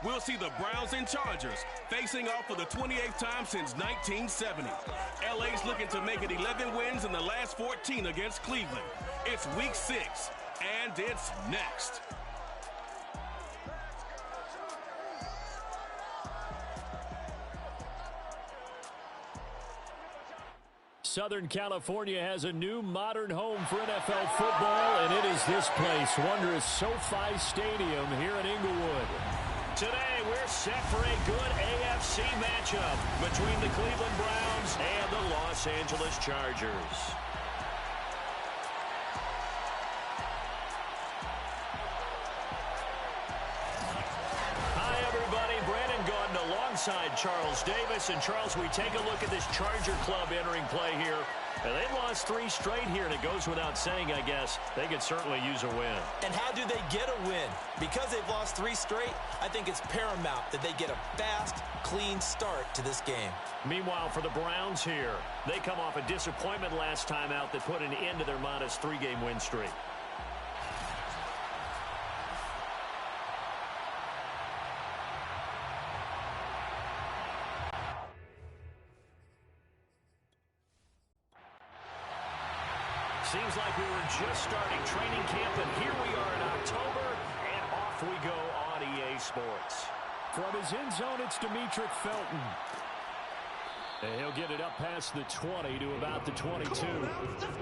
we'll see the Browns and Chargers facing off for the 28th time since 1970. LA's looking to make it 11 wins in the last 14 against Cleveland. It's week 6, and it's next. Southern California has a new modern home for NFL football, and it is this place, wondrous SoFi Stadium here in Inglewood. Today, we're set for a good AFC matchup between the Cleveland Browns and the Los Angeles Chargers. Hi, everybody. Brandon Gaudin alongside Charles Davis. And, Charles, we take a look at this Charger club entering play here. And they've lost 3 straight here, and it goes without saying, I guess, they could certainly use a win. And how do they get a win? Because they've lost 3 straight, I think it's paramount that they get a fast, clean start to this game. Meanwhile, for the Browns here, they come off a disappointment last time out that put an end to their modest 3-game win streak. Seems like we were just starting training camp, and here we are in October, and off we go on EA Sports. From his end zone, it's Demetric Felton. And he'll get it up past the 20 to about the 22.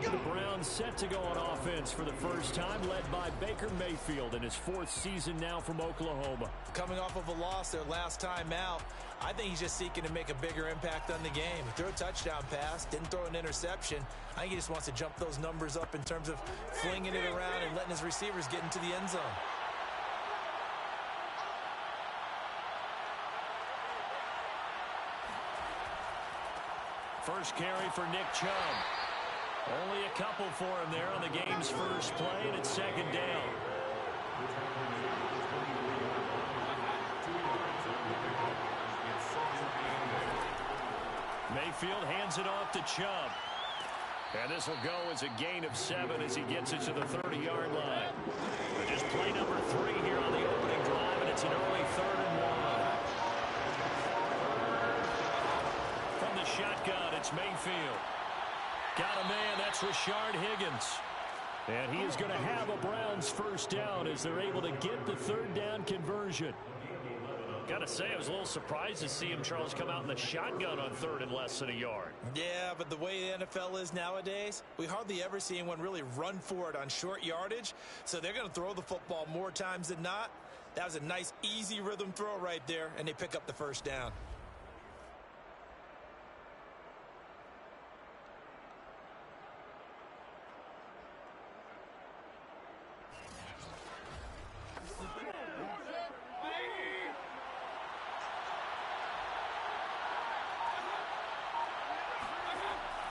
The Browns set to go on offense for the first time, led by Baker Mayfield in his 4th season now from Oklahoma. Coming off of a loss their last time out, I think he's just seeking to make a bigger impact on the game. He threw a touchdown pass, didn't throw an interception. I think he just wants to jump those numbers up in terms of flinging it around and letting his receivers get into the end zone. First carry for Nick Chubb. Only a couple for him there on the game's first play, and it's 2nd down. Mayfield hands it off to Chubb. And this will go as a gain of 7 as he gets it to the 30-yard line. But just play number 3 here on the opening drive, and it's an early 3rd and 1. From the shotgun, it's Mayfield. Got a man, that's Rashard Higgins. And he is going to have a Browns first down as they're able to get the 3rd down conversion. Got to say, I was a little surprised to see him, Charles, come out in the shotgun on 3rd and less than a yard. Yeah, but the way the NFL is nowadays, we hardly ever see anyone really run for it on short yardage. So they're going to throw the football more times than not. That was a nice, easy rhythm throw right there, and they pick up the first down.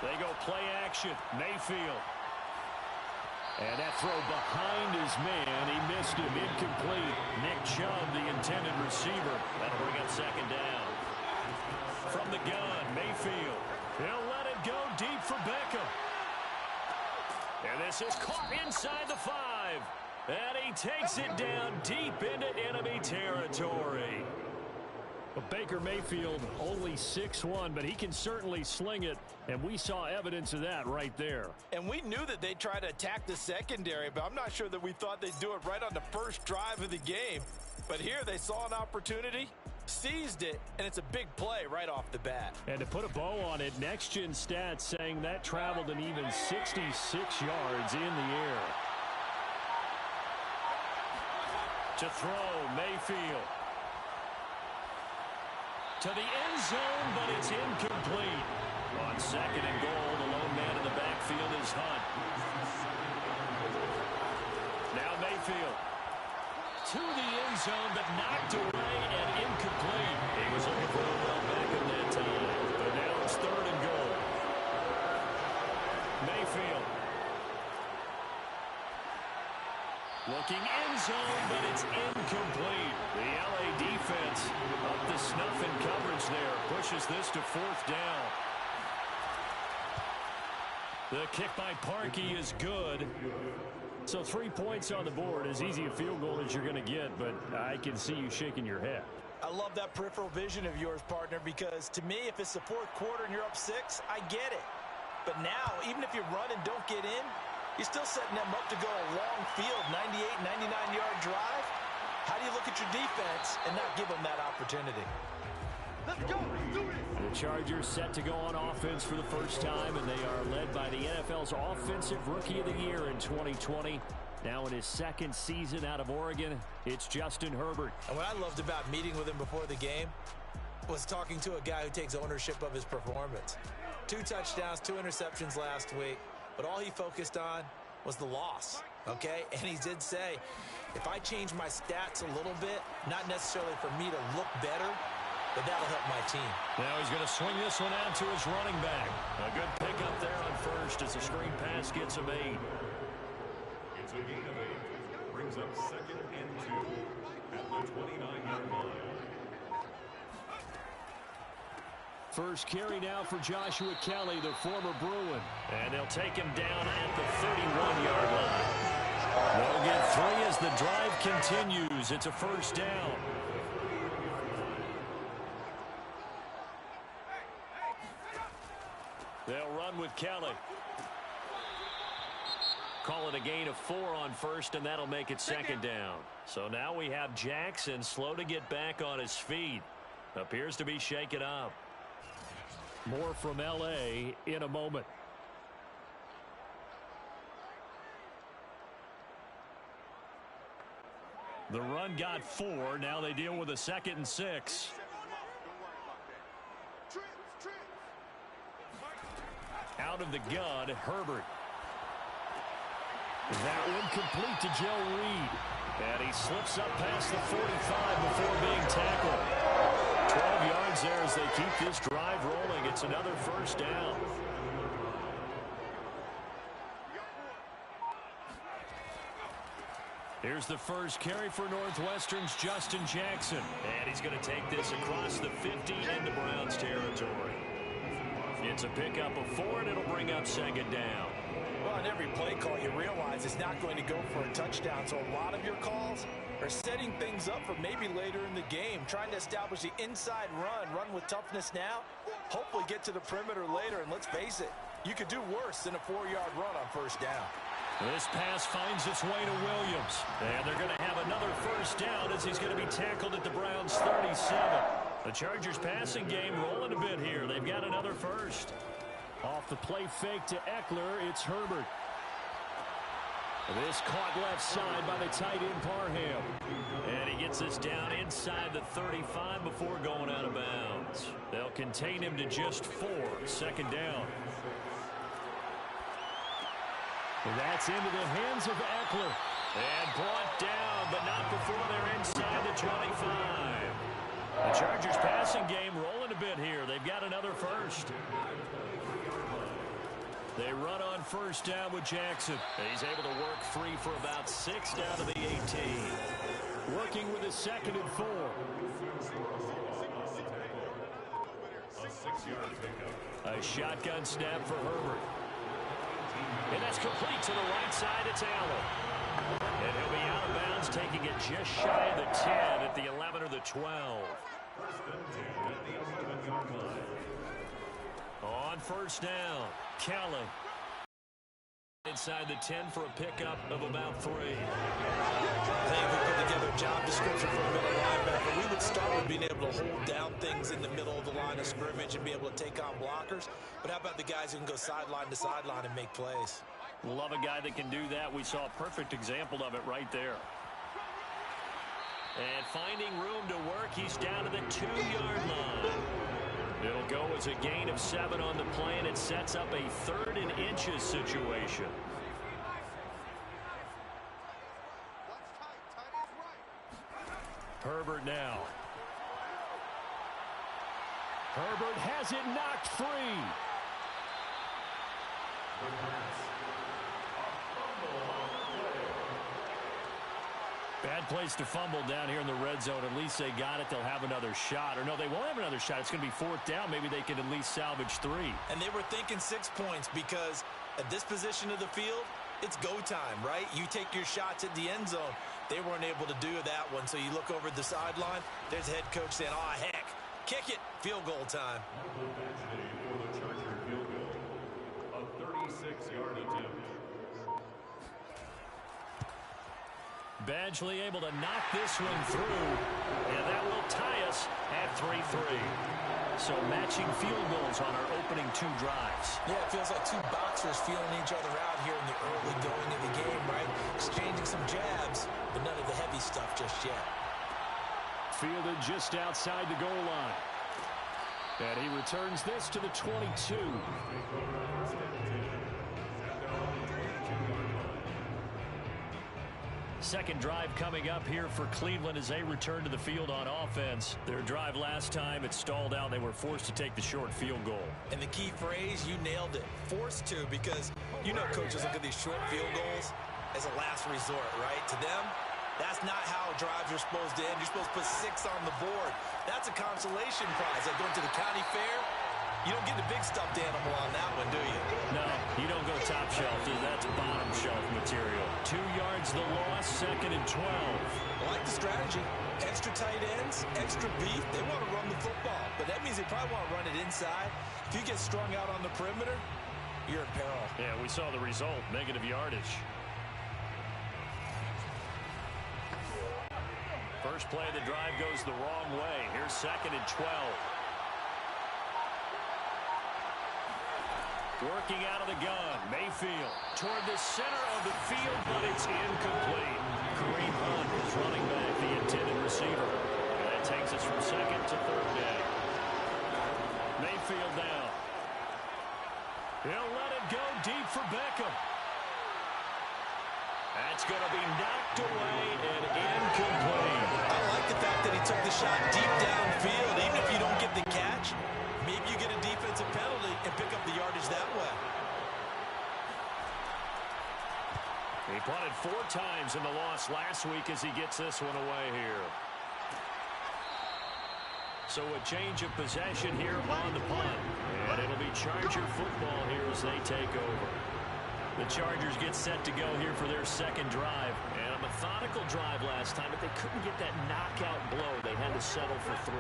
They go play action. Mayfield. And that throw behind his man. He missed him. Incomplete. Nick Chubb, the intended receiver. That'll bring up 2nd down. From the gun, Mayfield. He'll let it go deep for Beckham. And this is caught inside the 5. And he takes it down deep into enemy territory. But Baker Mayfield only 6'1", but he can certainly sling it, and we saw evidence of that right there. And we knew that they'd try to attack the secondary, but I'm not sure that we thought they'd do it right on the first drive of the game. But here they saw an opportunity, seized it, and it's a big play right off the bat. And to put a bow on it, Next Gen Stats saying that traveled an even 66 yards in the air. To throw, Mayfield. To the end zone, but it's incomplete. On 2nd and goal, the lone man in the backfield is Hunt. Now Mayfield. To the end zone, but knocked away and incomplete. He was looking for the ball back in that time. But now it's 3rd and goal. Mayfield. Looking end zone, but it's incomplete. The LA defense up to snuff in coverage there. Pushes this to 4th down. The kick by Parkey is good. So 3 points on the board, as easy a field goal as you're going to get, but I can see you shaking your head. I love that peripheral vision of yours, partner, because to me, if it's the fourth quarter and you're up 6, I get it. But now, even if you run and don't get in, you're still setting them up to go a long field, 98, 99-yard drive. How do you look at your defense and not give them that opportunity? Let's go. The Chargers set to go on offense for the first time, and they are led by the NFL's Offensive Rookie of the Year in 2020. Now in his second season out of Oregon, it's Justin Herbert. And what I loved about meeting with him before the game was talking to a guy who takes ownership of his performance. 2 touchdowns, 2 interceptions last week, but all he focused on was the loss, okay? And he did say, if I change my stats a little bit, not necessarily for me to look better, but that'll help my team. Now he's going to swing this one out to his running back. A good pickup there on first as the screen pass gets him 8. It's a gain of 8. Brings up 2nd and 2 at the 29-yard line. First carry now for Joshua Kelly, the former Bruin. And they'll take him down at the 31-yard line. They'll get 3 as the drive continues. It's a first down. They'll run with Kelly. Call it a gain of 4 on first, and that'll make it 2nd down. So now we have Jackson slow to get back on his feet. Appears to be shaken up. More from L.A. in a moment. The run got 4. Now they deal with a 2nd and 6. Out of the gun, Herbert. That one complete to Joe Reed. And he slips up past the 45 before being tackled. 12 yards there as they keep this drive rolling. It's another first down. Here's the first carry for Northwestern's Justin Jackson. And he's going to take this across the 50 into Browns territory. It's a pickup of 4, and it'll bring up 2nd down. Well, on every play call, you realize it's not going to go for a touchdown. So a lot of your calls are setting things up for maybe later in the game, trying to establish the inside run with toughness now, hopefully get to the perimeter later. And let's face it, you could do worse than a 4-yard run on first down. This pass finds its way to Williams. And they're going to have another first down as he's going to be tackled at the Browns' 37. The Chargers passing game rolling a bit here. They've got another first. Off the play fake to Eckler, it's Herbert. This caught left side by the tight end Parham. And he gets this down inside the 35 before going out of bounds. They'll contain him to just 4. 2nd down. And that's into the hands of Eckler. And brought down, but not before they're inside the 25. The Chargers passing game rolling a bit here. They've got another first. They run on first down with Jackson. He's able to work free for about 6 down to the 18. Working with a 2nd and 4. A 6-yard pickup. A shotgun snap for Herbert. And that's complete to the right side. It's Allen. And he'll be out of bounds, taking it just shy of the 10 at the 11 or the 12. On first down, Kelly. Inside the 10 for a pickup of about 3. I think if we put together a job description for a middle linebacker, we would start with being able to hold down things in the middle of the line of scrimmage and be able to take on blockers. But how about the guys who can go sideline to sideline and make plays? Love a guy that can do that. We saw a perfect example of it right there. And finding room to work, he's down to the 2-yard line. It'll go as a gain of 7 on the play, and it sets up a 3rd and inches situation. Herbert now. Herbert has it knocked free. Bad place to fumble down here in the red zone. At least they got it. They'll have another shot. Or no, they won't have another shot. It's going to be 4th down. Maybe they can at least salvage 3. And they were thinking 6 points because at this position of the field, it's go time, right? You take your shots at the end zone. They weren't able to do that one. So you look over the sideline, there's the head coach saying, oh, heck, kick it, field goal time. For the Charger field goal, a 36-yard attempt. Badgley able to knock this one through, and that will tie us at 3-3. So matching field goals on our opening 2 drives. Yeah, it feels like 2 boxers feeling each other out here in the early going of the game, right? Exchanging some jabs, but none of the heavy stuff just yet. Fielded just outside the goal line. And he returns this to the 22. Second drive coming up here for Cleveland as they return to the field on offense. Their drive last time, it stalled out. They were forced to take the short field goal. And the key phrase, you nailed it. Forced to, because you know coaches look at these short field goals as a last resort, right? To them, that's not how drives are supposed to end. You're supposed to put 6 on the board. That's a consolation prize. Like going to the county fair, you don't get the big stuffed animal on that one, do you? No, you don't go top shelf. That's bottom shelf material. 2 yards the loss, 2nd and 12. I like the strategy. Extra tight ends, extra beef. They want to run the football, but that means they probably want to run it inside. If you get strung out on the perimeter, you're in peril. Yeah, we saw the result, negative yardage. First play of the drive goes the wrong way. Here's 2nd and 12. Working out of the gun, Mayfield toward the center of the field, but it's incomplete. Kareem Hunt is running back, the intended receiver. And that takes us from 2nd to 3rd down. Mayfield down. He'll let it go deep for Beckham. That's going to be knocked away and incomplete. I like the fact that he took the shot deep downfield. Even if you don't get the catch, maybe you get a defensive penalty and pick up the yardage that way. He punted 4 times in the loss last week as he gets this one away here. So a change of possession here on the punt. And it'll be Charger football here as they take over. The Chargers get set to go here for their 2nd drive. And a methodical drive last time, but they couldn't get that knockout blow. They had to settle for 3.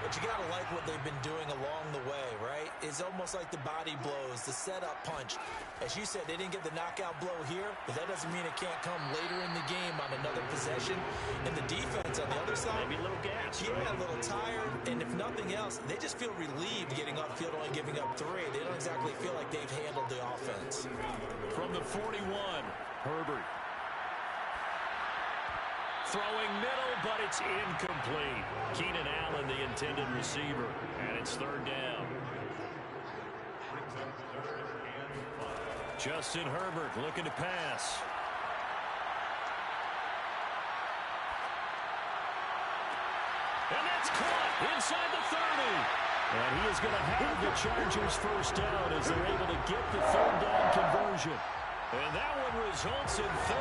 But you got to like what they've been doing along the way, right? It's almost like the body blows, the setup punch. As you said, they didn't get the knockout blow here, but that doesn't mean it can't come later in the game on another possession. And the defense on the other side, maybe a little gas. Yeah, right? A little tired. And if nothing else, they just feel relieved getting upfield, only giving up 3. They don't exactly feel like they've handled the offense. From the 41, Herbert. Throwing middle, but it's incomplete. Keenan Allen, the intended receiver, and it's 3rd down. Justin Herbert looking to pass. And that's caught inside the 30. And he is going to have the Chargers first down as they're able to get the 3rd down conversion. And that one results in 35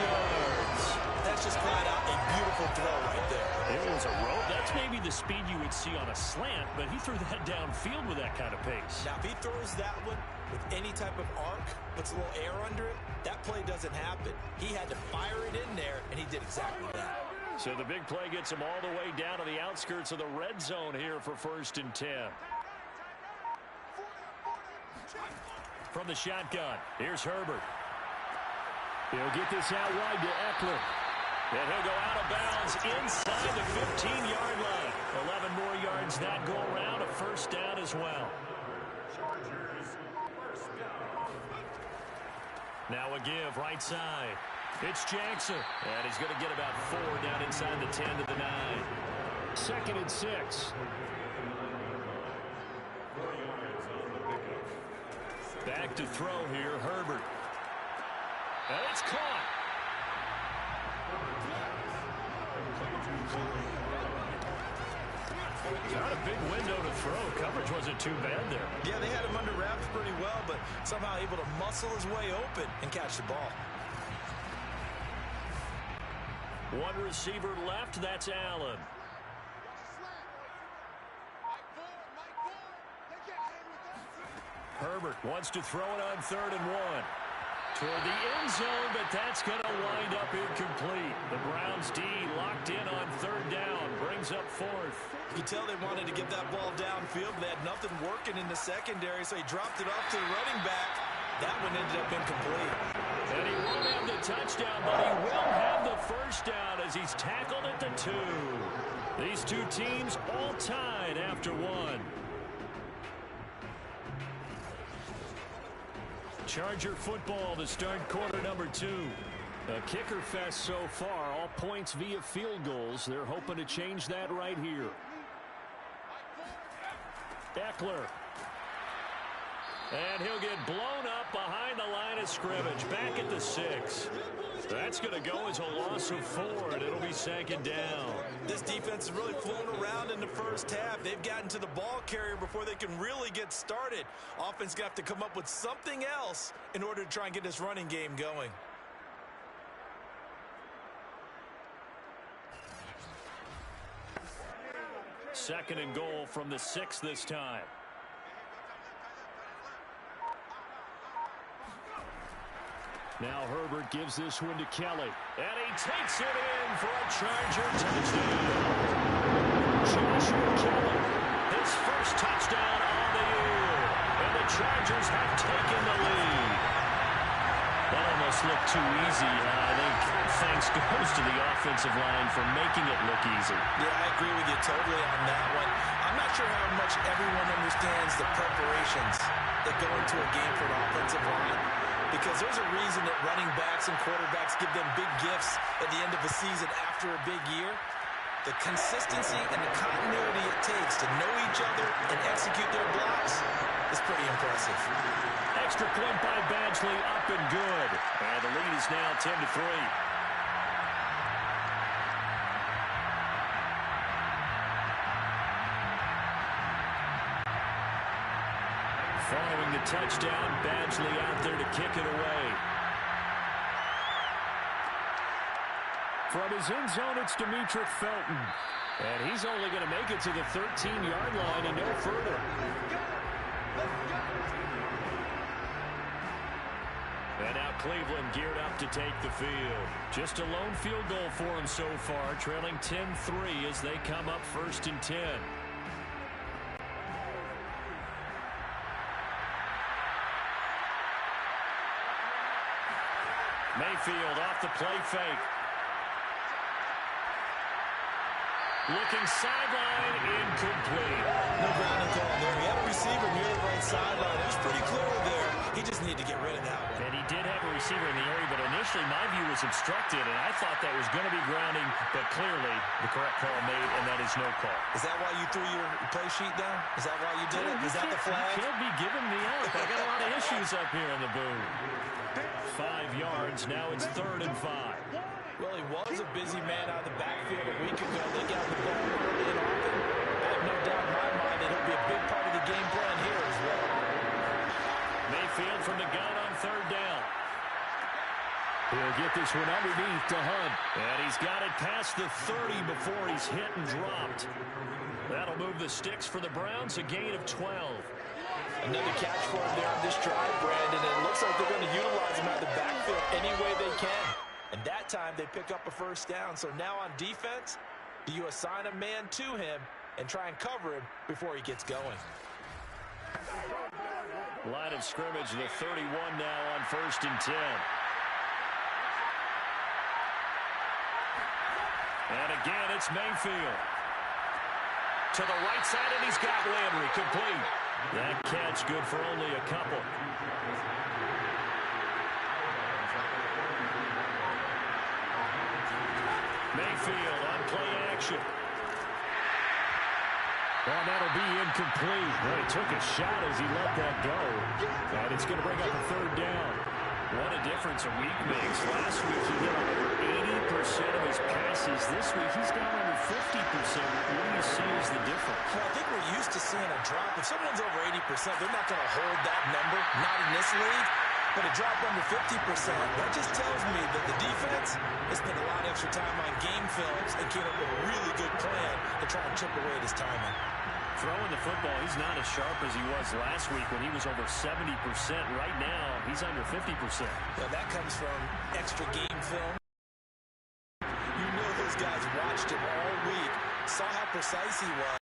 yards. That's just flat out a beautiful throw right there. It was a rope. That's maybe the speed you would see on a slant, but he threw that downfield with that kind of pace. Now, if he throws that one with any type of arc, puts a little air under it, that play doesn't happen. He had to fire it in there, and he did exactly that. So the big play gets him all the way down to the outskirts of the red zone here for 1st and 10. From the shotgun, here's Herbert. He'll get this out wide to Eckler. And he'll go out of bounds inside the 15-yard line. 11 more yards that go around, a 1st down as well. Now a give, right side. It's Jackson. And he's going to get about 4 down inside the 10 to the 9. 2nd and 6. Back to throw here, Herbert. And it's caught. Not a big window to throw. Coverage wasn't too bad there. Yeah, they had him under wraps pretty well, but somehow able to muscle his way open and catch the ball. 1 receiver left. That's Allen. Herbert wants to throw it on 3rd and 1. Toward the end zone, but that's going to wind up incomplete. The Browns D locked in on third down, brings up fourth. You can tell they wanted to get that ball downfield. They had nothing working in the secondary, so he dropped it off to the running back. That one ended up incomplete. And he won't have the touchdown, but he will have the first down as he's tackled at the 2. These two teams all tied after one. Charger football to start quarter number 2. A kicker fest so far, all points via field goals. They're hoping to change that right here. Eckler. And he'll get blown up behind the line of scrimmage, back at the 6. That's going to go as a loss of 4, and it'll be second down. This defense has really flown around in the first half. They've gotten to the ball carrier before they can really get started. Offense got to come up with something else in order to try and get this running game going. Second and goal from the 6 this time. Now Herbert gives this one to Kelly. And he takes it in for a Charger touchdown. Joshua Kelly, his first touchdown on the year. And the Chargers have taken the lead. That almost looked too easy. I think thanks goes to the offensive line for making it look easy. Yeah, I agree with you totally on that one. I'm not sure how much everyone understands the preparations that go into a game for an offensive line. Because there's a reason that running backs and quarterbacks give them big gifts at the end of the season after a big year. The consistency and the continuity it takes to know each other and execute their blocks is pretty impressive. Extra point by Badgley, up and good. And the lead is now 10-3. Following the touchdown, Badgley out there to kick it away. From his end zone, it's Demetric Felton. And he's only going to make it to the 13-yard line and no further. And now Cleveland geared up to take the field. Just a lone field goal for him so far, trailing 10-3 as they come up 1st and 10. Mayfield off the play fake. Looking sideline, incomplete. No grounding call there. He had a receiver near the right sideline. It was pretty clear there. He just needed to get rid of that one. And he did have a receiver in the area, but initially my view was obstructed, and I thought that was going to be grounding, but clearly the correct call made, and that is no call. Is that why you threw your play sheet down? Is that why you did it? Is that the flag? You can't be giving me up. I got a lot of issues up here in the booth. 5 yards. Now it's 3rd and 5. Well, he was a busy man out of the backfield a week ago. They got the ball early and often. I have no doubt in my mind that he'll be a big part of the game plan here as well. Mayfield from the gun on 3rd down. He'll get this one underneath to Hunt. And he's got it past the 30 before he's hit and dropped. That'll move the sticks for the Browns, a gain of 12. Another catch for him there on this drive, Brandon. And it looks like they're going to utilize him out of the backfield any way they can. And that time they pick up a first down. So now on defense, do you assign a man to him and try and cover him before he gets going? Line of scrimmage, the 31 now on 1st and 10. And again, it's Mayfield. To the right side, and he's got Landry complete. That catch good for only a couple. Mayfield on play action. Well, that'll be incomplete. Well, he took a shot as he let that go. And it's going to bring up a 3rd down. What a difference a week makes. Last week he hit over 80% of his passes. This week he's got under 50%. What do you see as the difference? Well, I think we're used to seeing a drop. If someone's over 80%, they're not going to hold that number. Not in this league. But a drop under 50%, that just tells me that the defense has spent a lot of extra time on game films and came up with a really good plan to try and chip away at his timing. Throwing the football, he's not as sharp as he was last week when he was over 70%. Right now, he's under 50%. Yeah, that comes from extra game film. You know those guys watched him all week, saw how precise he was.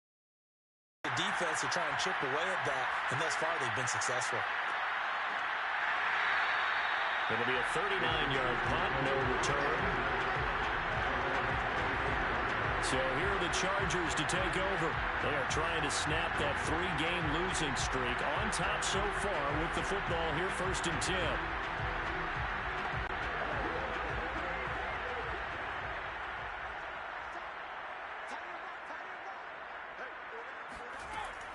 The defense to try and chip away at that, and thus far they've been successful. It'll be a 39-yard punt, no return. So here are the Chargers to take over. They are trying to snap that 3-game losing streak. On top so far with the football here, 1st and 10.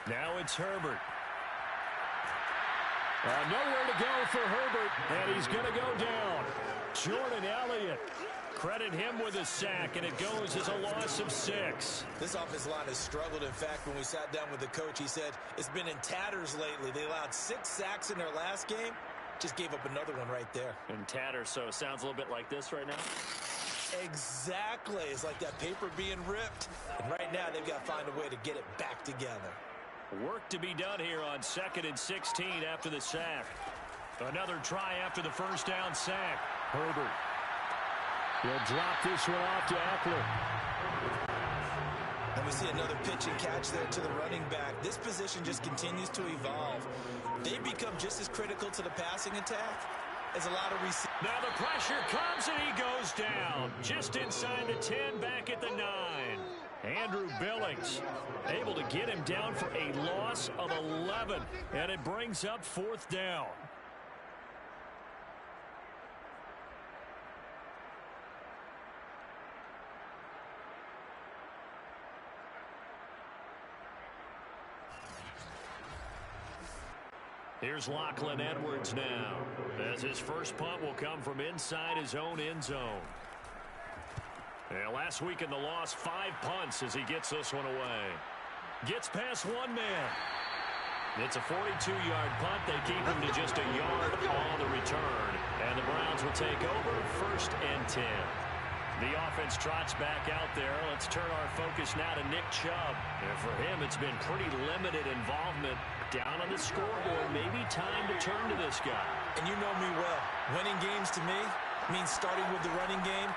Now it's Herbert. Nowhere to go for Herbert, and he's going to go down. Jordan Elliott. Credit him with a sack, and it goes as a loss of 6. This offensive line has struggled. In fact, when we sat down with the coach, he said it's been in tatters lately. They allowed 6 sacks in their last game. Just gave up another one right there. In tatters, so it sounds a little bit like this right now? Exactly. It's like that paper being ripped. And right now, they've got to find a way to get it back together. Work to be done here on 2nd and 16 after the sack. Another try after the first down sack. Herbert. He'll drop this one off to Eckler. And we see another pitch and catch there to the running back. This position just continues to evolve. They become just as critical to the passing attack as a lot of receivers. Now the pressure comes and he goes down. Just inside the 10, back at the 9. Andrew Billings able to get him down for a loss of 11. And it brings up 4th down. Here's Lachlan Edwards now, as his first punt will come from inside his own end zone. And last week in the loss, 5 punts as he gets this one away. Gets past 1 man. It's a 42-yard punt. They keep him to just a yard on the return. And the Browns will take over 1st and 10. The offense trots back out there. Let's turn our focus now to Nick Chubb. And for him, it's been pretty limited involvement down on the scoreboard. Maybe time to turn to this guy. And you know me well. Winning games to me means starting with the running game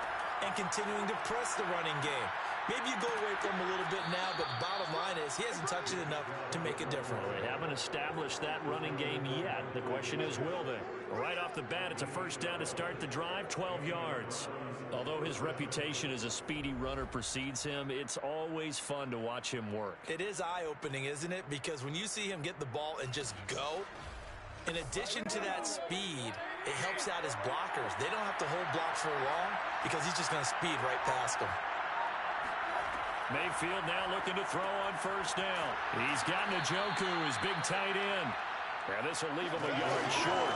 and continuing to press the running game. Maybe you go away from him a little bit now, but bottom line is he hasn't touched it enough to make a difference. Well, they haven't established that running game yet. The question is, will they? Right off the bat, it's a first down to start the drive, 12 yards. Although his reputation as a speedy runner precedes him, it's always fun to watch him work. It is eye-opening, isn't it? Because when you see him get the ball and just go, in addition to that speed, it helps out his blockers. They don't have to hold blocks for long because he's just going to speed right past them. Mayfield now looking to throw on first down. He's got Njoku, his big tight end. And this will leave him a yard short.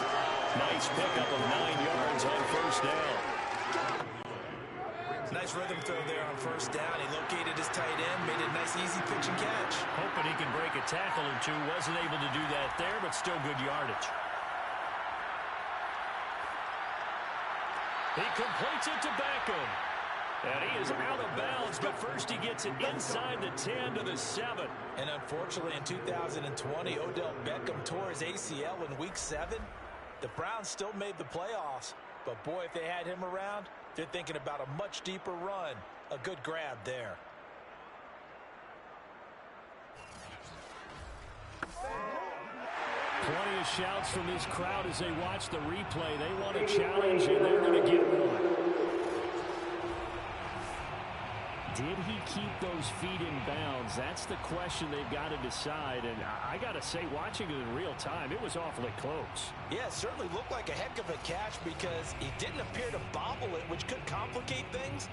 Nice pickup of 9 yards on first down. Nice rhythm throw there on first down. He located his tight end, made a nice easy pitch and catch. Hoping he can break a tackle or two. Wasn't able to do that there, but still good yardage. He completes it to Beckham. And he is out of bounds, but first he gets it inside the 10 to the 7. And unfortunately, in 2020, Odell Beckham tore his ACL in Week 7. The Browns still made the playoffs. But, boy, if they had him around, they're thinking about a much deeper run. A good grab there. Plenty of shouts from this crowd as they watch the replay. They want a challenge, and they're going to get one. Did he keep those feet in bounds? That's the question they've got to decide. And I got to say, watching it in real time, it was awfully close. Yeah, it certainly looked like a heck of a catch because he didn't appear to bobble it, which could complicate things.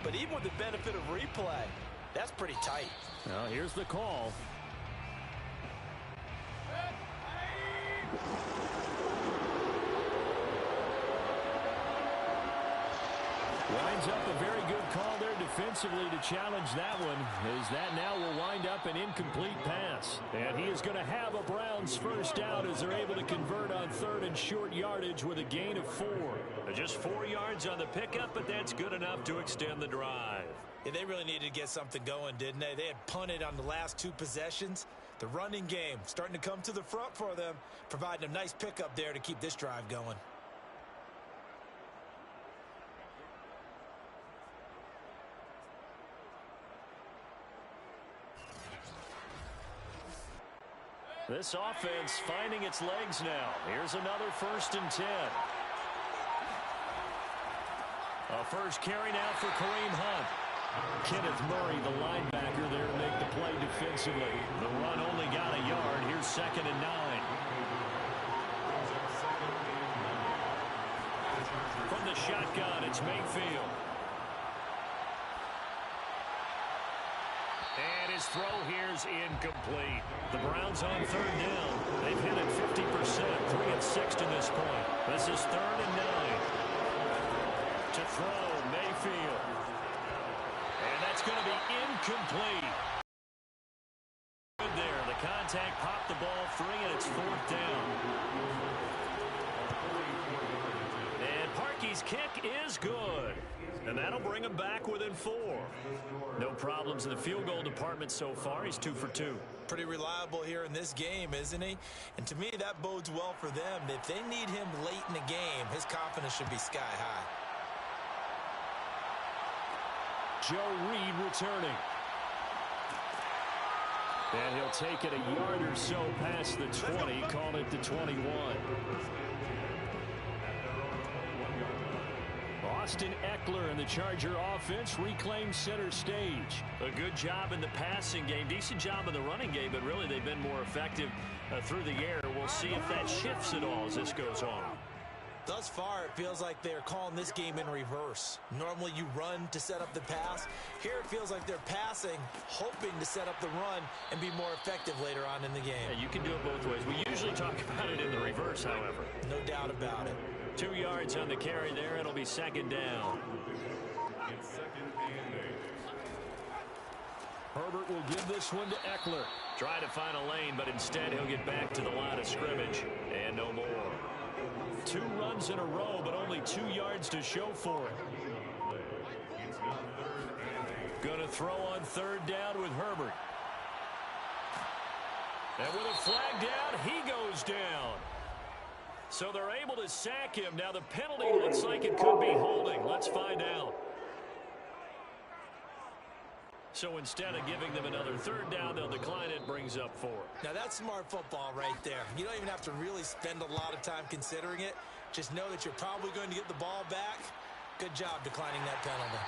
But even with the benefit of replay, that's pretty tight. Well, here's the call. Winds up a very good call there defensively to challenge that one, as that now will wind up an incomplete pass. And he is going to have a Browns first down as they're able to convert on 3rd and short yardage with a gain of 4. Just 4 yards on the pickup, but that's good enough to extend the drive. Yeah, they really needed to get something going, didn't they? They had punted on the last 2 possessions. The running game starting to come to the front for them, providing a nice pickup there to keep this drive going. This offense finding its legs now. Here's another 1st and 10. A first carry now for Kareem Hunt. Kenneth Murray, the linebacker, there to make the play defensively. The run only got a yard. Here's 2nd and 9. From the shotgun, it's Mayfield. And his throw here's incomplete. The Browns on 3rd down. They've hit it 50%, 3 of 6 to this point. This is 3rd and 9. To throw, Mayfield. And that's going to be incomplete. Good there. The contact popped the ball free, and it's 4th down. And Parkey's kick is good. And that'll bring him back within 4. No problems in the field goal department so far. He's 2 for 2. Pretty reliable here in this game, isn't he? And to me, that bodes well for them. If they need him late in the game, his confidence should be sky high. Joe Reed returning. And he'll take it a yard or so past the 20, call it the 21. Austin Eckler and the Charger offense reclaims center stage. A good job in the passing game, decent job in the running game, but really they've been more effective through the air. We'll see if that shifts at all as this goes on. Thus far, it feels like they're calling this game in reverse. Normally you run to set up the pass. Here it feels like they're passing, hoping to set up the run and be more effective later on in the game. Yeah, you can do it both ways. We usually talk about it in the reverse, however. No doubt about it. 2 yards on the carry there. It'll be 2nd down. It's 2nd and 8. Herbert will give this one to Eckler. Try to find a lane, but instead he'll get back to the line of scrimmage. And no more. 2 runs in a row, but only 2 yards to show for it. Gonna throw on 3rd down with Herbert. And with a flag down, he goes down. So they're able to sack him. Now the penalty looks like it could be holding. Let's find out. So instead of giving them another 3rd down, they'll decline it. Brings up 4. Now that's smart football right there. You don't even have to really spend a lot of time considering it. Just know that you're probably going to get the ball back. Good job declining that penalty.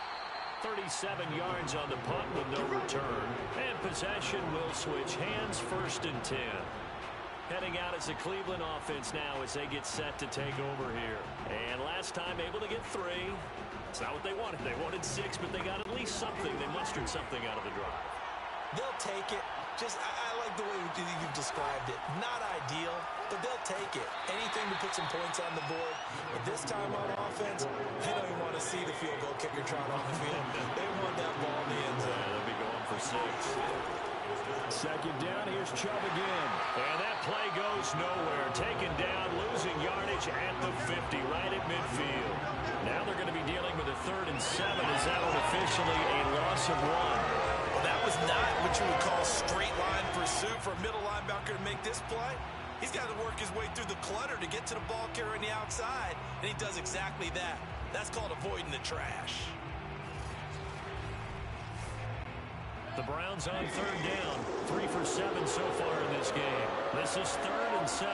37 yards on the punt with no return. And possession will switch hands. 1st and 10. Heading out as the Cleveland offense now as they get set to take over here. And last time able to get 3. It's not what they wanted. They wanted 6, but they got at least something. They mustered something out of the drive. They'll take it. Just, I like the way you've described it. Not ideal, but they'll take it. Anything to put some points on the board. But this time on offense, they don't even want to see the field goal kicker trot on the field. They want that ball in the end zone. Yeah, they'll be going for 6. 2nd down, here's Chubb again. And that play goes nowhere. Taken down, losing yardage at the 50, right at midfield. Now they're going to be dealing with a 3rd and 7. Is that one officially a loss of 1? Well, that was not what you would call straight line pursuit for a middle linebacker to make this play. He's got to work his way through the clutter to get to the ball carrier on the outside, and he does exactly that. That's called avoiding the trash. The Browns on 3rd down. 3 for 7 so far in this game. This is 3rd and 7.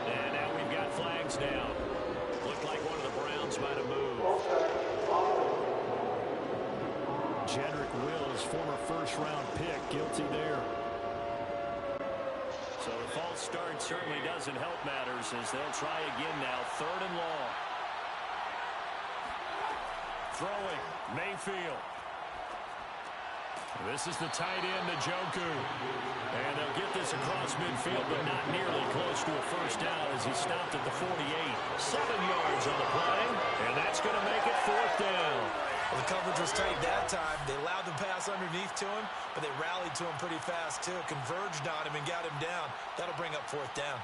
And now we've got flags down. Looked like one of the Browns might have moved. Jedrick Wills, former 1st-round pick, guilty there. So the false start certainly doesn't help matters as they'll try again now. 3rd and long. Throwing, Mayfield. This is the tight end, Njoku. And they'll get this across midfield, but not nearly close to a 1st down as he stopped at the 48. 7 yards on the play, and that's going to make it 4th down. Well, the coverage was tight that time. They allowed the pass underneath to him, but they rallied to him pretty fast, too. Converged on him and got him down. That'll bring up 4th down.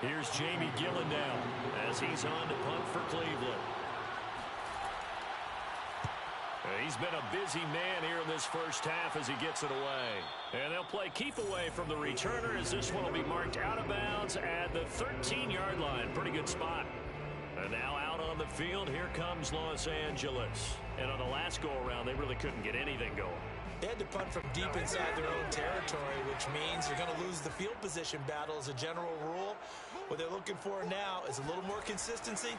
Here's Jamie Gillen now as he's on to punt for Cleveland. He's been a busy man here in this first half as he gets it away. And they'll play keep away from the returner as this one will be marked out of bounds at the 13-yard line. Pretty good spot. And now out on the field, here comes Los Angeles. And on the last go-around, they really couldn't get anything going. They had to punt from deep inside their own territory, which means you're going to lose the field position battle as a general rule. What they're looking for now is a little more consistency,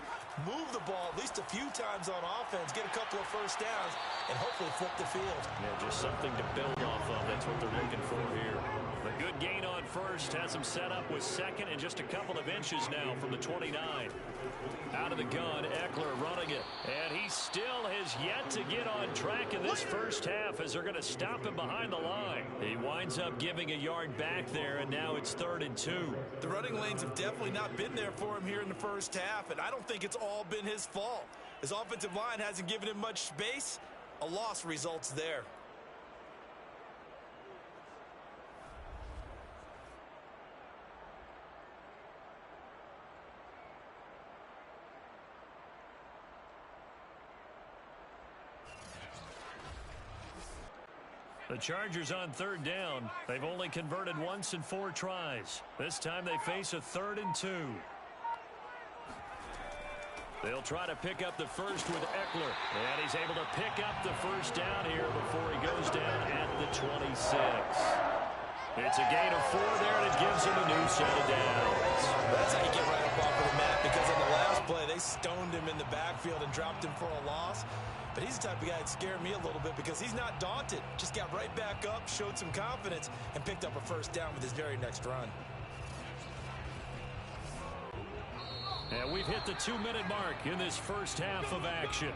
move the ball at least a few times on offense, get a couple of first downs, and hopefully flip the field. Yeah, just something to build off of. That's what they're looking for here. A good gain on first has them set up with second and just a couple of inches now from the 29. Out of the gun, Eckler running it. And he still has yet to get on track in this first half as they're going to stop him behind the line. He winds up giving a yard back there, and now it's 3rd and 2. The running lanes have definitely not been there for him here in the first half, and I don't think it's all been his fault. His offensive line hasn't given him much space. A loss results there. The Chargers on 3rd down. They've only converted once in 4 tries. This time they face a 3rd and 2. They'll try to pick up the first with Eckler. And he's able to pick up the first down here before he goes down at the 26. It's a gain of 4 there, and it gives him a new set of downs. That's how you get right up off of the mat, because on the last play, they stoned him in the backfield and dropped him for a loss. But he's the type of guy that scared me a little bit because he's not daunted. Just got right back up, showed some confidence, and picked up a first down with his very next run. And we've hit the 2-minute mark in this first half of action.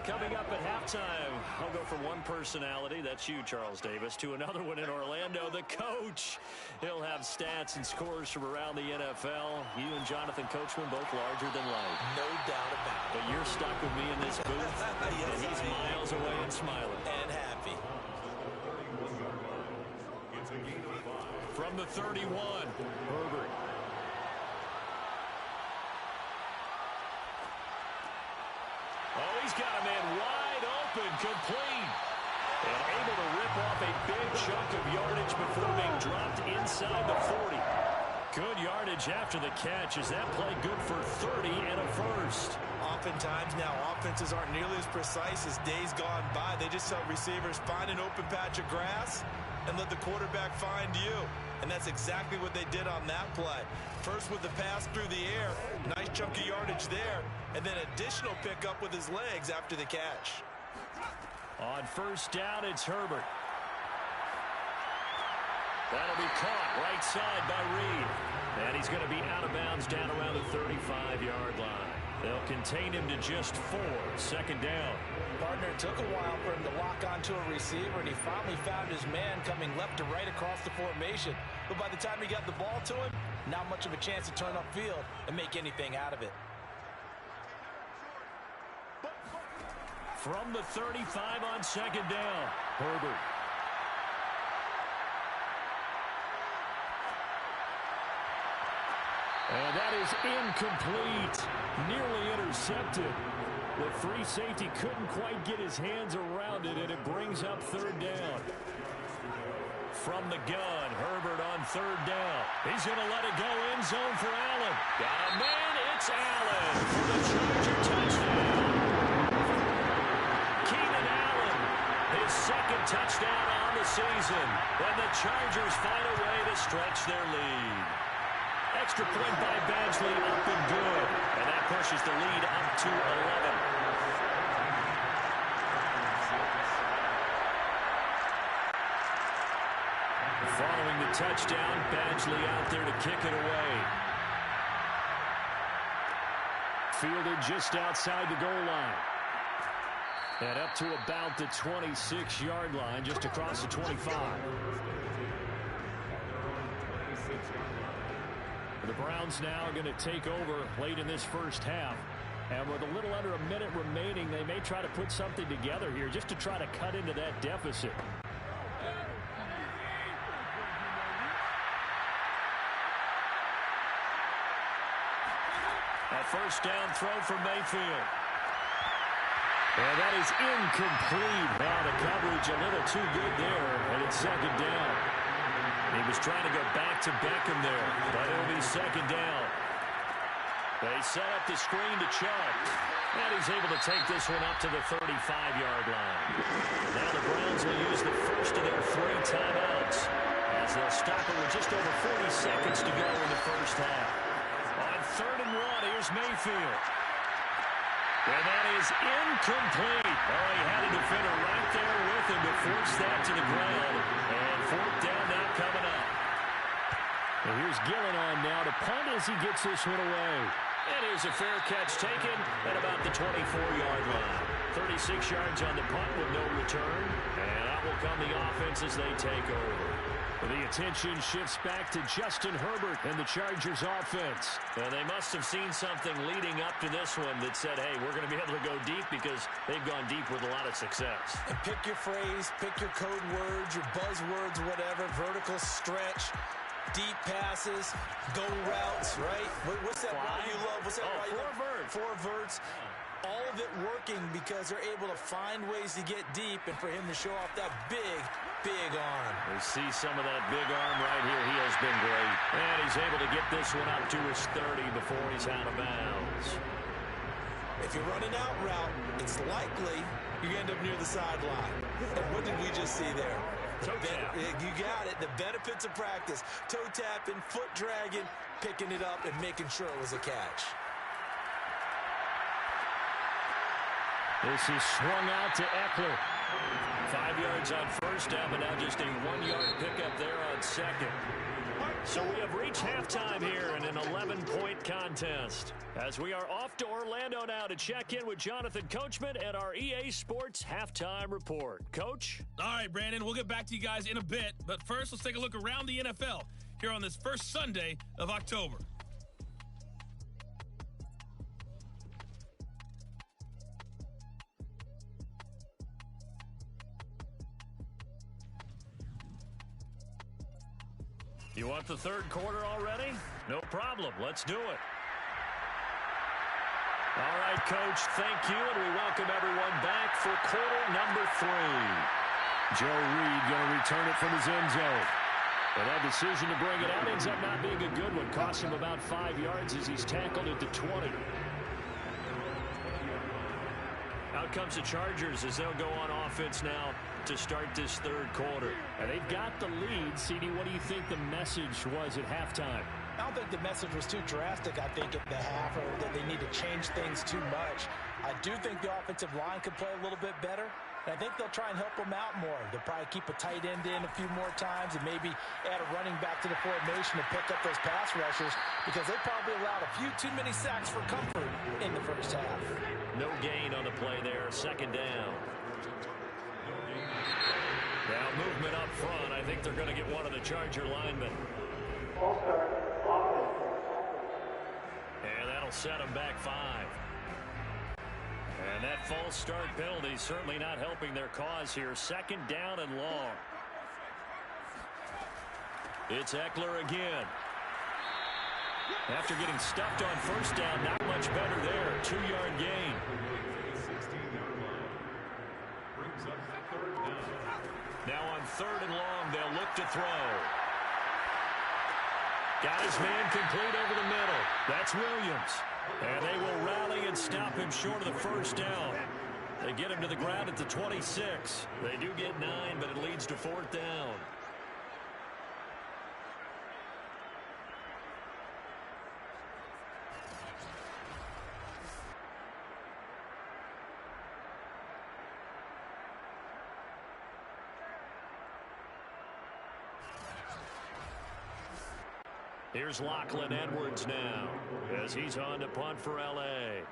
Coming up at halftime, I'll go from one personality, that's you, Charles Davis, to another one in Orlando, the coach. He'll have stats and scores from around the NFL. You and Jonathan Coachman both larger than life. No doubt about it. But you're stuck with me in this booth, yes, and he's miles away and smiling. And happy. From the 31, Herbert. Oh, he's got a man wide open, complete. And able to rip off a big chunk of yardage before being dropped inside the 40. Good yardage after the catch. Is that play good for 30 and a first? Oftentimes now, offenses aren't nearly as precise as days gone by. They just tell receivers, find an open patch of grass and let the quarterback find you. And that's exactly what they did on that play. First with the pass through the air, nice chunk of yardage there, and then additional pickup with his legs after the catch. On first down, it's Herbert. That'll be caught right side by Reed. And he's going to be out of bounds down around the 35-yard line. They'll contain him to just 4. Second down. Partner, it took a while for him to lock onto a receiver, and he finally found his man coming left to right across the formation. But by the time he got the ball to him, not much of a chance to turn upfield and make anything out of it. From the 35 on second down, Herbert. And that is incomplete. Nearly intercepted. The free safety couldn't quite get his hands around it, and it brings up third down. From the gun, Herbert on third down. He's going to let it go end zone for Allen. Got a man, it's Allen for the Charger touchdown. Keenan Allen, his second touchdown on the season. And the Chargers find a way to stretch their lead. Extra point by Badgley, up and good. And that pushes the lead up to 11. Following the touchdown, Badgley out there to kick it away. Fielded just outside the goal line. And up to about the 26-yard line, just across the 25. The Browns now are going to take over late in this first half. And with a little under a minute remaining, they may try to put something together here just to try to cut into that deficit. first down throw for Mayfield. And that is incomplete. Now the coverage a little too good there, and it's second down. He was trying to go back to Beckham there, but it'll be second down. They set up the screen to Chubb, and he's able to take this one up to the 35-yard line. Now the Browns will use the first of their 3 timeouts, as they'll stop it with just over 40 seconds to go in the first half. On 3rd and 1, here's Mayfield. And that is incomplete. Oh, he had a defender right there with him to force that to the ground. And 4th down now coming up. And here's Gillen on now to punt as he gets this one away. And here's a fair catch taken at about the 24-yard line. 36 yards on the punt with no return. And that will come the offense as they take over. The attention shifts back to Justin Herbert and the Chargers offense. And they must have seen something leading up to this one that said, hey, we're going to be able to go deep because they've gone deep with a lot of success. And pick your phrase, pick your code words, your buzzwords, whatever, vertical stretch, deep passes, go routes, right? What's that route you love? What's that route you love? Four verts. All of it working because they're able to find ways to get deep and for him to show off that big arm. We see some of that big arm right here. He has been great. And he's able to get this one up to his 30 before he's out of bounds. If you're running out route, it's likely you end up near the sideline. And what did we just see there? Toe tap. You got it. The benefits of practice. Toe tapping, foot dragging, picking it up, and making sure it was a catch. This is swung out to Eckler. 5 yards on first down, but now just a 1-yard pickup there on second. So we have reached halftime here in an 11-point contest. As we are off to Orlando now to check in with Jonathan Coachman and our EA Sports Halftime Report. Coach? All right, Brandon, we'll get back to you guys in a bit. But first, let's take a look around the NFL here on this first Sunday of October. You want the third quarter already? No problem. Let's do it. All right, Coach, thank you, and we welcome everyone back for quarter number 3. Joe Reed going to return it from his end zone. And that decision to bring it out ends up not being a good one. Cost him about 5 yards as he's tackled at the 20. Out comes the Chargers as they'll go on offense now to start this third quarter. And they've got the lead. CD, what do you think the message was at halftime? I don't think the message was too drastic, I think, at the half, or that they need to change things too much. I do think the offensive line could play a little bit better, and I think they'll try and help them out more. They'll probably keep a tight end in a few more times and maybe add a running back to the formation to pick up those pass rushers because they probably allowed a few too many sacks for comfort in the first half. No gain on the play there, second down. Now movement up front. I think they're going to get one of the Charger linemen. And that'll set them back 5. And that false start penalty certainly not helping their cause here. Second down and long. It's Eckler again. After getting stuffed on first down, not much better there. 2-yard gain. Now on third and long, they'll look to throw. Got his man complete over the middle. That's Williams. And they will rally and stop him short of the first down. They get him to the ground at the 26. They do get 9, but it leads to 4th down. Here's Lachlan Edwards now as he's on to punt for L.A.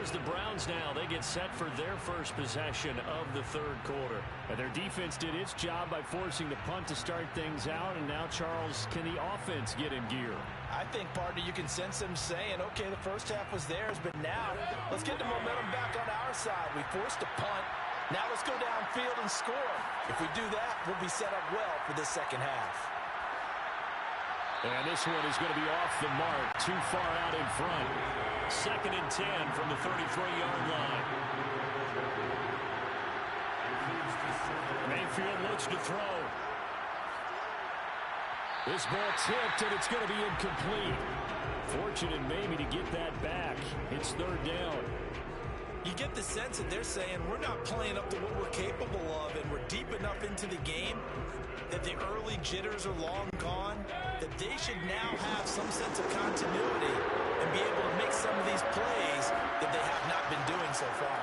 here's the Browns now. They get set for their first possession of the third quarter. And their defense did its job by forcing the punt to start things out. And now, Charles, can the offense get in gear? I think, partner, you can sense them saying, okay, the first half was theirs, but now let's get the momentum back on our side. We forced a punt. Now let's go downfield and score. If we do that, we'll be set up well for the second half. And this one is going to be off the mark, too far out in front. 2nd and 10 from the 33-yard line. Mayfield looks to throw. This ball tipped, and it's going to be incomplete. Fortunate maybe to get that back. It's 3rd down. You get the sense that they're saying we're not playing up to what we're capable of, and we're deep enough into the game that the early jitters are long gone, that they should now have some sense of continuity and be able to make some of these plays that they have not been doing so far.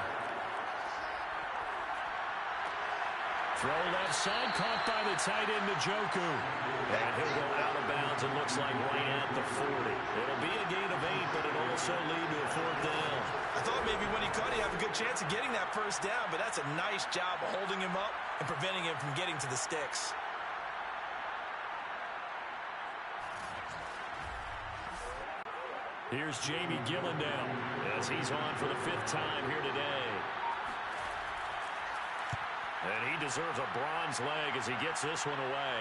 Throw left side, caught by the tight end, Njoku. And he'll go out of bounds, it looks like right at the 40. It'll be a gain of 8, but it'll also lead to a 4th down. I thought maybe when he caught it, he'd have a good chance of getting that first down, but that's a nice job of holding him up and preventing him from getting to the sticks. Here's Jamie Gillendow as he's on for the 5th time here today. And he deserves a bronze leg as he gets this one away.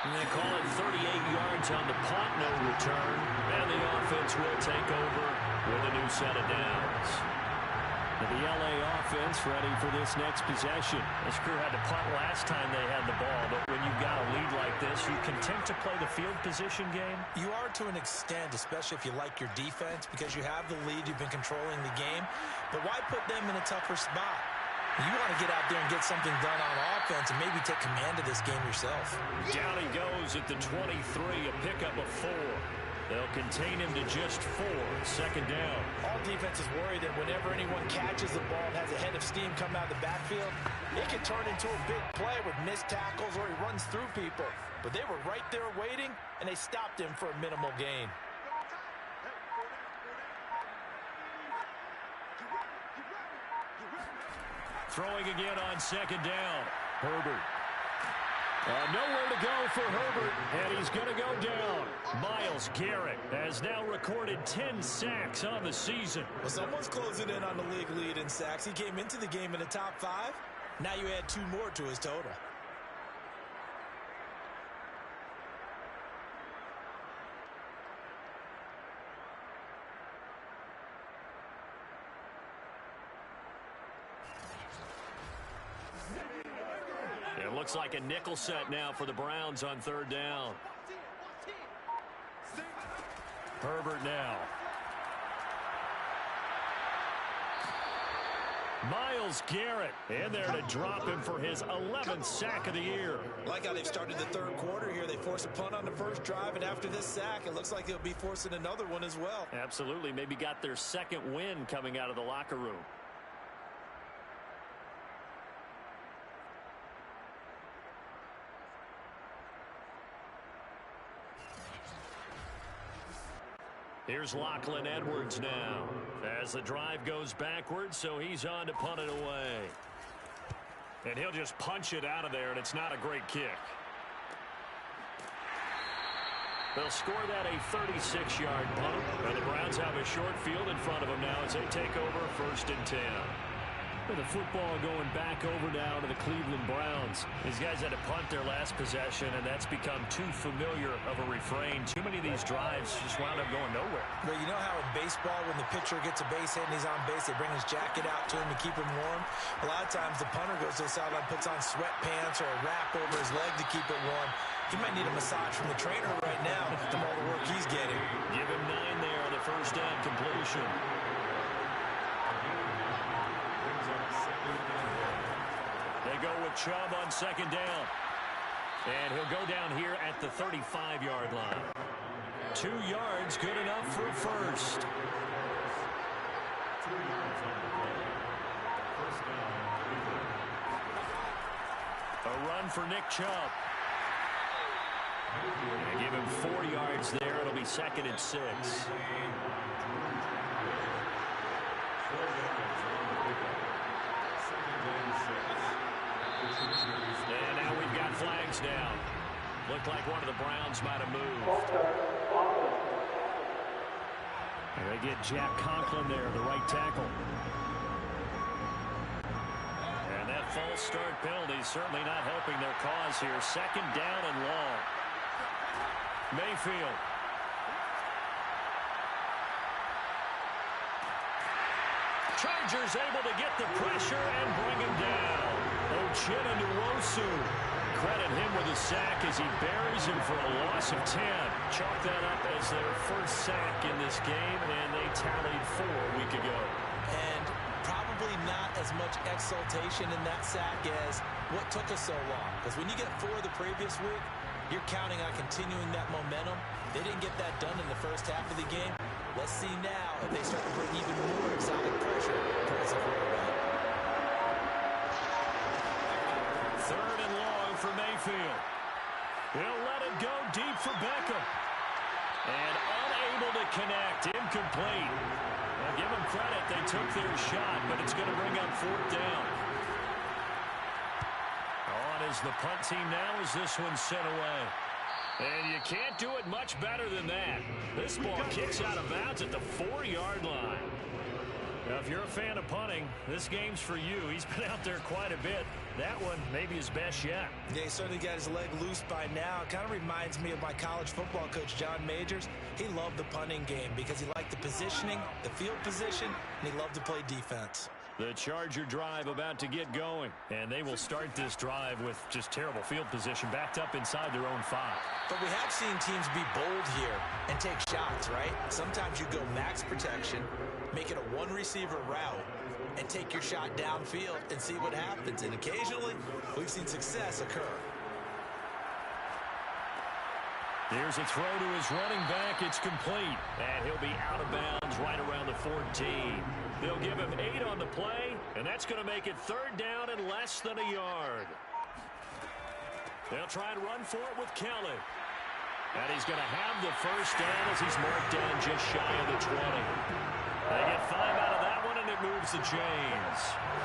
And they call it 38 yards on the punt, no return. And the offense will take over with a new set of downs. The LA offense ready for this next possession. This crew had to punt last time they had the ball, but when you've got a lead like this, you content to play the field position game? You are to an extent, especially if you like your defense, because you have the lead, you've been controlling the game. But why put them in a tougher spot? You want to get out there and get something done on offense and maybe take command of this game yourself. Down he goes at the 23, a pickup of 4. They'll contain him to just 4, 2nd down. All defenses worry that whenever anyone catches the ball and has a head of steam come out of the backfield, it can turn into a big play with missed tackles or he runs through people. But they were right there waiting, and they stopped him for a minimal gain. Throwing again on 2nd down. Herbert. Nowhere to go for Herbert, and he's going to go down. Myles Garrett has now recorded 10 sacks on the season. Well, someone's closing in on the league lead in sacks. He came into the game in the top 5. Now you add 2 more to his total. It looks like a nickel set now for the Browns on 3rd down. Herbert now. Myles Garrett in there to drop him for his 11th sack of the year. Like how they've started the 3rd quarter here. They force a punt on the first drive, and after this sack, it looks like they'll be forcing another one as well. Absolutely. Maybe got their 2nd win coming out of the locker room. Here's Lachlan Edwards now as the drive goes backwards, so he's on to punt it away. And he'll just punch it out of there, and it's not a great kick. They'll score that a 36-yard punt, and the Browns have a short field in front of them now as they take over 1st and 10. With the football going back over now to the Cleveland Browns. These guys had to punt their last possession, and that's become too familiar of a refrain. Too many of these drives just wound up going nowhere. Well, you know how in baseball, when the pitcher gets a base hit and he's on base, they bring his jacket out to him to keep him warm? A lot of times the punter goes to the sideline, puts on sweatpants or a wrap over his leg to keep it warm. He might need a massage from the trainer right now from all the work he's getting. Give him 9 there on the first down completion. They go with Chubb on 2nd down. And he'll go down here at the 35-yard line. 2 yards, good enough for a first. A run for Nick Chubb. And give him 4 yards there. It'll be 2nd and 6. And now we've got flags down. Looked like one of the Browns might have moved. And they get Jack Conklin there, the right tackle. And that false start penalty certainly not helping their cause here. 2nd down and long. Mayfield. Chargers able to get the pressure and bring him down. Uchenna Nwosu. Credit him with a sack as he buries him for a loss of 10. Chalk that up as their first sack in this game, and they tallied 4 a week ago. And probably not as much exultation in that sack as what took us so long. Because when you get 4 the previous week, you're counting on continuing that momentum. They didn't get that done in the first half of the game. Let's see now if they start to bring even more exotic pressure towards the quarterback. 3rd and long for Mayfield. He'll let it go deep for Beckham. And unable to connect. Incomplete. Well, give them credit. They took their shot, but it's going to bring up 4th down. On is the punt team now as this one's sent away. And you can't do it much better than that. This ball kicks out of bounds at the 4-yard line. Now, if you're a fan of punting, this game's for you. He's been out there quite a bit. That one maybe his best yet. Yeah, he certainly got his leg loose by now. It kind of reminds me of my college football coach, John Majors. He loved the punting game because he liked the positioning, the field position, and he loved to play defense. The Charger drive about to get going, and they will start this drive with just terrible field position, backed up inside their own 5. But we have seen teams be bold here and take shots, right? Sometimes you go max protection, make it a 1-receiver route, and take your shot downfield and see what happens. And occasionally, we've seen success occur. Here's a throw to his running back. It's complete. And he'll be out of bounds right around the 14. They'll give him 8 on the play, and that's going to make it 3rd down and less than a yard. They'll try and run for it with Kelly. And he's going to have the first down as he's marked down just shy of the 20. They get 5 out of that one, and it moves the chains.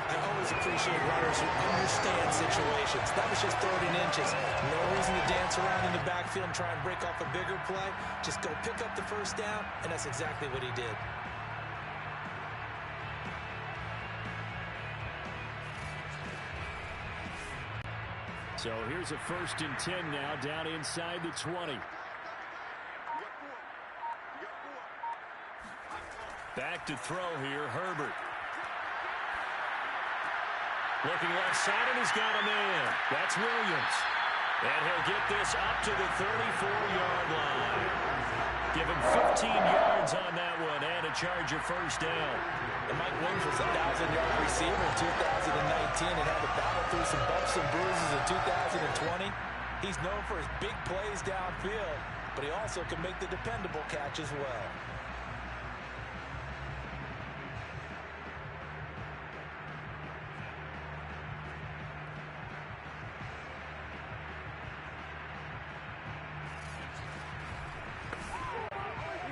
I always appreciate runners who understand situations. That was just 3rd and inches. No reason to dance around in the backfield and try and break off a bigger play. Just go pick up the first down, and that's exactly what he did. So here's a 1st and 10 now, down inside the 20. Back to throw here, Herbert. Looking left side, and he's got a man. That's Williams. And he'll get this up to the 34-yard line. Give him 15 yards on that one, and a Charger first down. And Mike Williams was a 1,000-yard receiver in 2019 and had to battle through some bumps and bruises in 2020. He's known for his big plays downfield, but he also can make the dependable catch as well.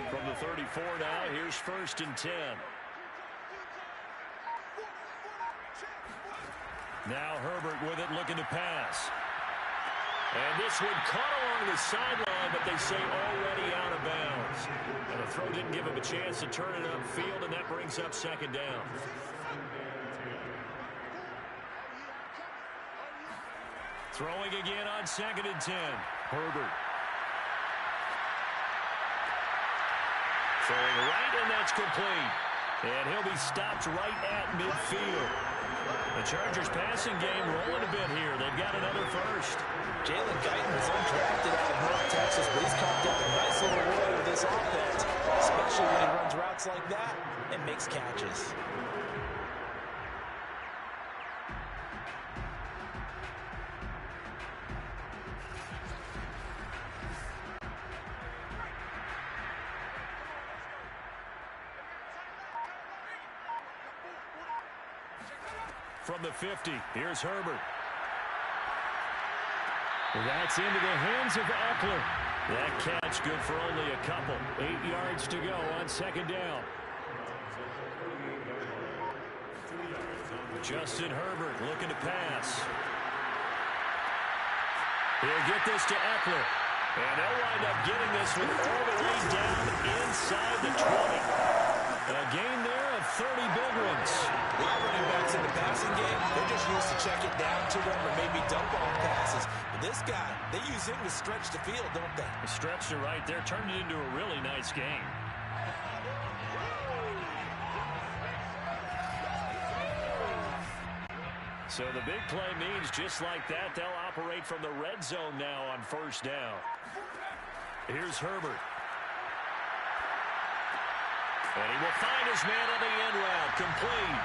From the 34 now, here's 1st and 10. Now Herbert with it, looking to pass. And this one caught along the sideline, but they say already out of bounds. And the throw didn't give him a chance to turn it upfield, and that brings up 2nd down. Throwing again on 2nd and 10. Herbert. Throwing right, and that's complete. And he'll be stopped right at midfield. The Chargers passing game rolling a bit here. They've got another first. Jalen Guyton was undrafted out of North Texas, but he's carved out a nice little role with this offense, especially when he runs routes like that and makes catches. From the 50, here's Herbert. That's into the hands of Eckler. That catch good for only a couple. 8 yards to go on second down. Justin Herbert looking to pass. He'll get this to Eckler. And they'll wind up getting this one all the way down inside the 20. A gain there of 30 big ones. A lot of running backs in the passing game, they're just used to check it down to them or maybe dump off passes. But this guy, they use him to stretch the field, don't they? Stretched it right there, turned it into a really nice game. So the big play means just like that, they'll operate from the red zone now on first down. Here's Herbert. And he will find his man on the end route, complete.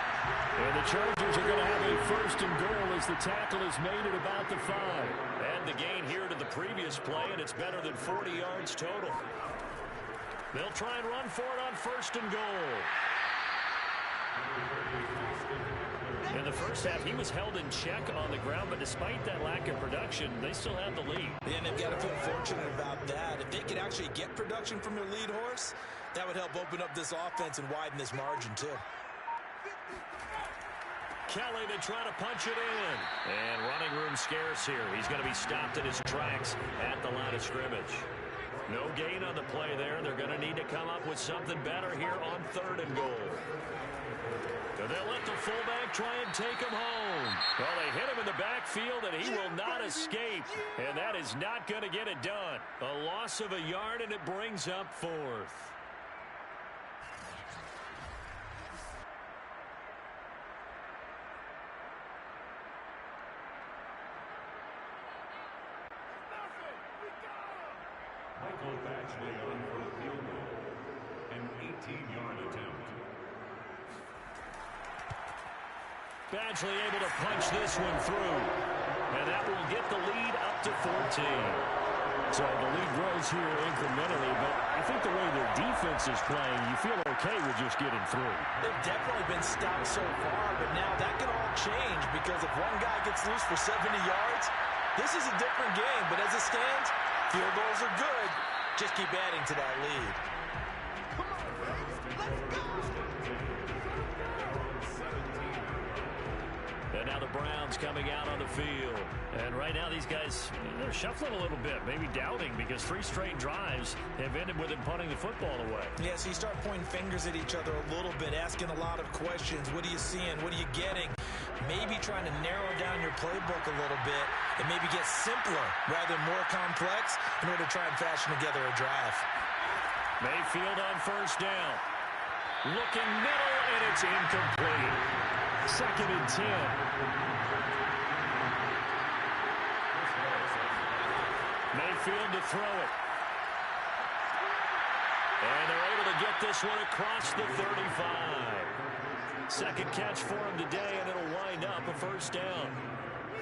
And the Chargers are going to have a first and goal as the tackle is made at about the 5. And the gain here to the previous play, and it's better than 40 yards total. They'll try and run for it on first and goal. In the first half, he was held in check on the ground, but despite that lack of production, they still have the lead. And they've got to feel fortunate about that. If they could actually get production from their lead horse, that would help open up this offense and widen this margin, too. Kelly to try to punch it in. And running room scarce here. He's going to be stopped in his tracks at the line of scrimmage. No gain on the play there. They're going to need to come up with something better here on third and goal. So they'll let the fullback try and take him home. Well, they hit him in the backfield, and he will not escape. And that is not going to get it done. A loss of a yard, and it brings up fourth. Michael Badgley on for the field goal. An 18-yard attempt. Badgley able to punch this one through. And that will get the lead up to 14. So the lead grows here incrementally, but I think the way their defense is playing, you feel okay with just getting through. They've definitely been stopped so far, but now that can all change because if one guy gets loose for 70 yards, this is a different game. But as it stands, field goals are good. Just keep adding to that lead. And now the Browns coming out on the field. And right now these guys, they're shuffling a little bit, maybe doubting, because 3 straight drives have ended with them punting the football away. Yeah, so you start pointing fingers at each other a little bit, asking a lot of questions. What are you seeing? What are you getting? Maybe trying to narrow down your playbook a little bit and maybe get simpler rather than more complex in order to try and fashion together a drive. Mayfield on first down. Looking middle, and it's incomplete. Second and 10. Mayfield to throw it. And they're able to get this one across the 35. Second catch for him today, and it'll wind up a first down.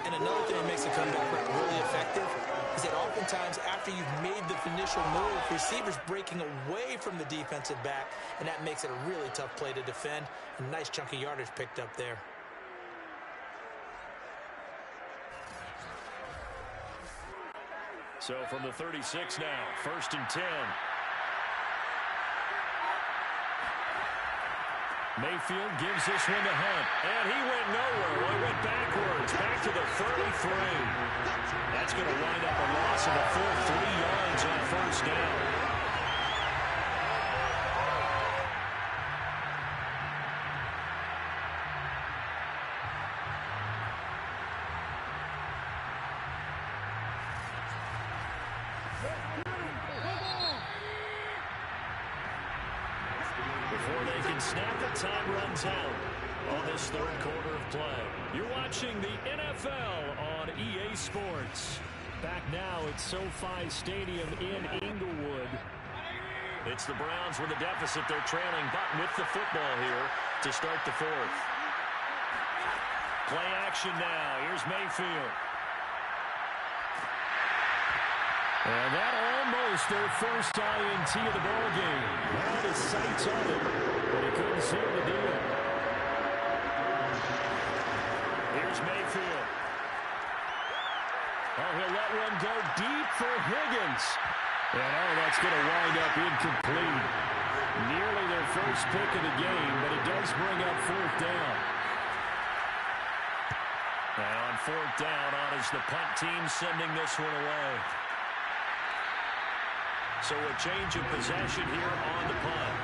And another thing that makes a comeback route really effective is that oftentimes after you've made the initial move, receivers breaking away from the defensive back, and that makes it a really tough play to defend. A nice chunk of yardage picked up there. So from the 36 now, first and 10. Mayfield gives this one to Hunt. And he went nowhere. Well, he went backwards, back to the 33. That's going to wind up a loss of a full 3 yards on first down. Before they can snap it, time runs out on this third quarter of play. You're watching the NFL on EA Sports. Back now at SoFi Stadium in Inglewood. It's the Browns with a deficit. They're trailing, but with the football here to start the fourth. Play action now. Here's Mayfield. And that almost their first INT of the ballgame. Had his sights on it, but he couldn't seal the deal. Here's Mayfield. Oh, he'll let one go deep for Higgins. And, oh, that's going to wind up incomplete. Nearly their first pick of the game, but it does bring up fourth down. And on fourth down, on is the punt team sending this one away. So a change of possession here on the punt.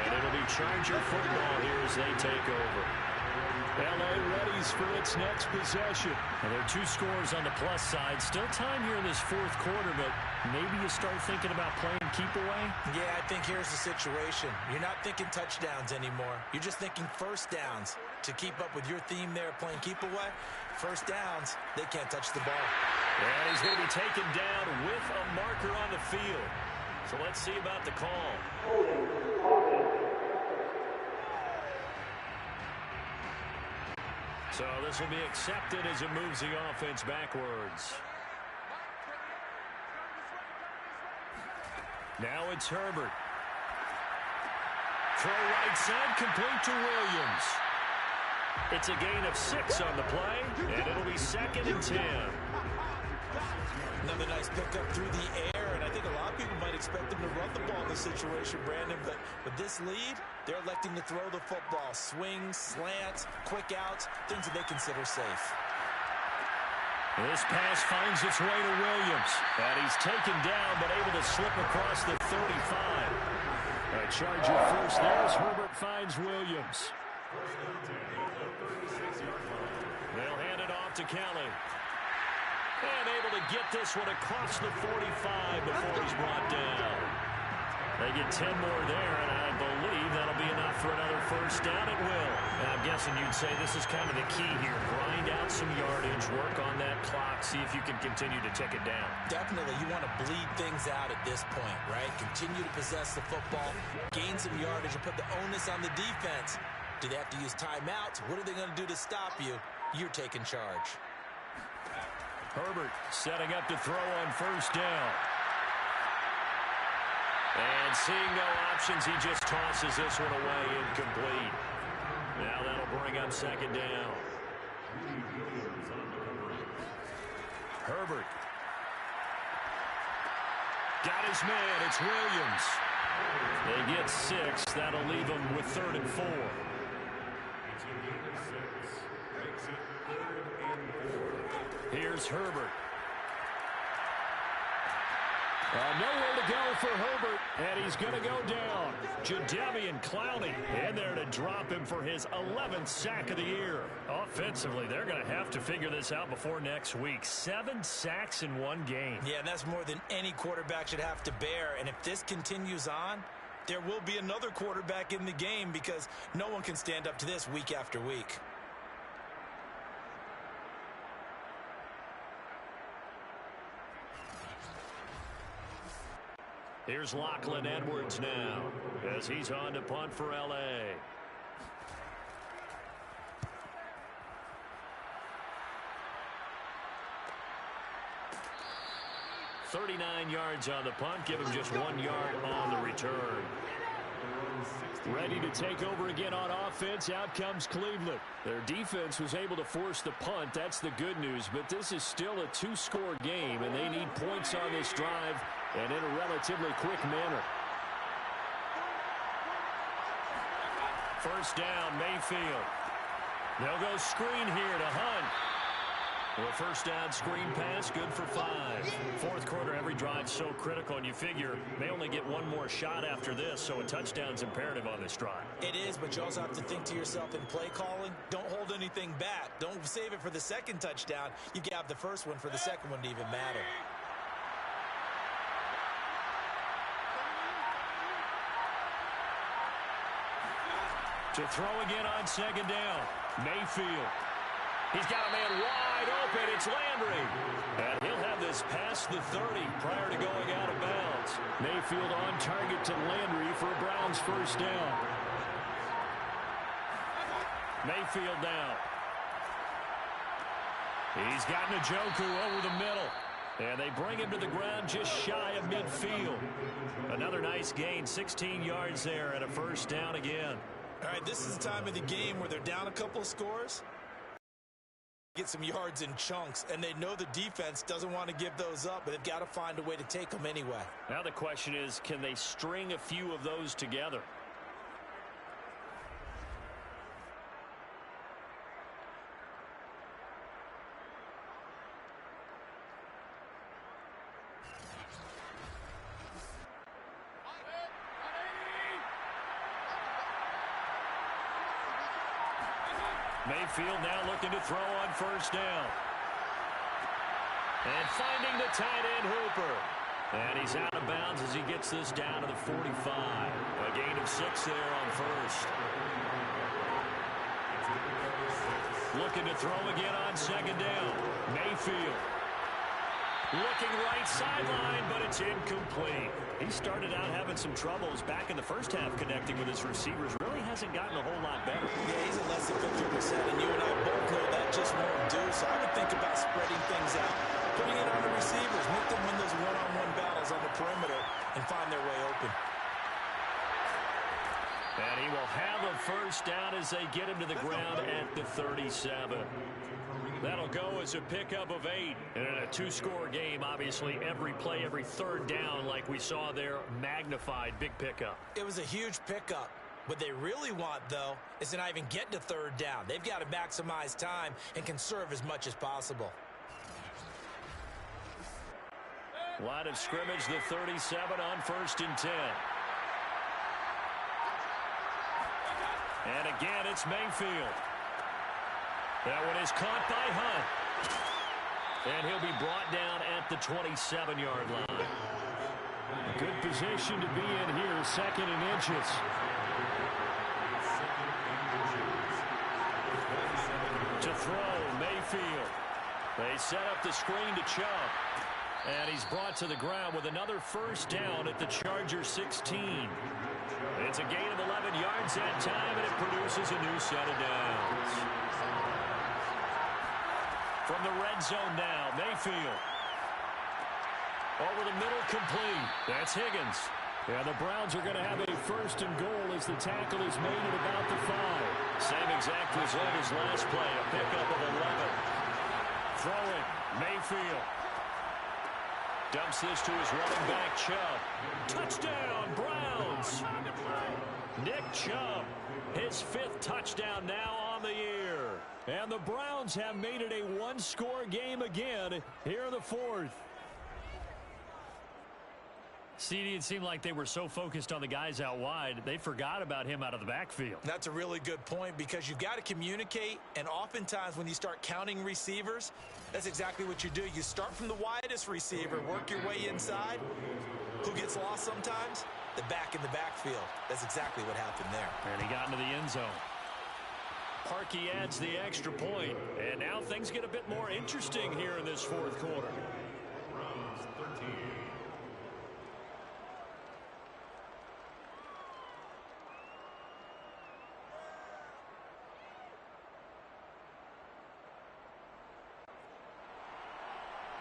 And it'll be Charger football here as they take over. L.A. readies for its next possession. And there are 2 scores on the plus side. Still time here in this fourth quarter, but maybe you start thinking about playing keep away? Yeah, I think here's the situation. You're not thinking touchdowns anymore. You're just thinking first downs. To keep up with your theme there, playing keep away, first downs, they can't touch the ball. And he's going to be taken down with a marker on the field. So let's see about the call. So this will be accepted as it moves the offense backwards. Now it's Herbert. Throw right side, complete to Williams. It's a gain of 6 on the play, and it'll be 2nd and 10. Another nice pickup through the air, and I think a lot of people might expect them to run the ball in this situation, Brandon, but with this lead, they're electing to throw the football. Swings, slants, quick outs, things that they consider safe. This pass finds its way to Williams, and he's taken down but able to slip across the 35. A Charger first there as Herbert finds Williams. They'll hand it off to Kelly. And able to get this one across the 45 before he's brought down. They get 10 more there, and I believe that'll be enough for another first down. It will. And I'm guessing you'd say this is kind of the key here. Grind out some yardage, work on that clock, see if you can continue to tick it down. Definitely. You want to bleed things out at this point, right? Continue to possess the football, gain some yardage, and put the onus on the defense. Do they have to use timeouts? What are they going to do to stop you? You're taking charge. Herbert setting up to throw on first down. And seeing no options, he just tosses this one away, incomplete. Now that'll bring up 2nd down. Herbert. Got his man, it's Williams. They get 6, that'll leave them with 3rd and 4. Here's Herbert. Nowhere to go for Herbert, and he's going to go down. Jadeveon Clowney in there to drop him for his 11th sack of the year. Offensively, they're going to have to figure this out before next week. 7 sacks in one game. Yeah, and that's more than any quarterback should have to bear. And if this continues on, there will be another quarterback in the game because no one can stand up to this week after week. Here's Lachlan Edwards now as he's on to punt for L.A. $39 yards on the punt, give him just 1 yard on the return. Ready to take over again on offense. Out comes Cleveland. Their defense was able to force the punt. That's the good news. But this is still a 2-score game, and they need points on this drive and in a relatively quick manner. First down, Mayfield. They'll go screen here to Hunt. Well, first down screen pass, good for 5. Fourth quarter, every drive so critical, and you figure they only get one more shot after this, so a touchdown's imperative on this drive. It is, but you also have to think to yourself in play calling, don't hold anything back. Don't save it for the second touchdown. You can have the first one for the second one to even matter. To throw again on second down, Mayfield. He's got a man wide open. It's Landry. And he'll have this past the 30 prior to going out of bounds. Mayfield on target to Landry for a Browns first down. Mayfield down. He's got Njoku over the middle. And they bring him to the ground just shy of midfield. Another nice gain, 16 yards there and a first down again. All right, this is the time of the game where they're down a couple of scores. Get some yards in chunks, and they know the defense doesn't want to give those up, but they've got to find a way to take them anyway. Now the question is, can they string a few of those together? Mayfield now looking to throw on first down. And finding the tight end, Hooper. And he's out of bounds as he gets this down to the 45. A gain of 6 there on first. Looking to throw again on second down. Mayfield. Looking right sideline, but it's incomplete. He started out having some troubles back in the first half connecting with his receivers. Really hasn't gotten a whole lot better. Yeah, he's at less than 50%, and you and I both know that just won't do. So I would think about spreading things out, putting it on the receivers, make them win those one-on-one battles on the perimeter and find their way open. And he will have a first down as they get him to the ground at the 37. That'll go as a pickup of 8. And in a 2-score game, obviously, every play, every third down, like we saw there, magnified. Big pickup. It was a huge pickup. What they really want, though, is to not even get to third down. They've got to maximize time and conserve as much as possible. Line of scrimmage, the 37 on 1st and 10. And again, it's Mayfield. That one is caught by Hunt. And he'll be brought down at the 27-yard line. Good position to be in here, 2nd and inches. To throw, Mayfield. They set up the screen to Chubb. And he's brought to the ground with another first down at the Chargers 16. It's a gain of 11 yards that time, and it produces a new set of downs. From the red zone now, Mayfield. Over the middle, complete. That's Higgins. Yeah, the Browns are going to have a 1st and goal as the tackle is made at about the 5. Same exact result as last play, a pickup of 11. Throwing, Mayfield. Dumps this to his running back, Chubb. Touchdown, Browns! Nick Chubb, his 5th touchdown now on the year. And the Browns have made it a 1-score game again here in the 4th. CD, it seemed like they were so focused on the guys out wide, they forgot about him out of the backfield. That's a really good point because you've got to communicate, and oftentimes when you start counting receivers, that's exactly what you do. You start from the widest receiver, work your way inside. Who gets lost sometimes? The back in the backfield. That's exactly what happened there. And he got into the end zone. Parkey adds the extra point, and now things get a bit more interesting here in this 4th quarter. Browns 13.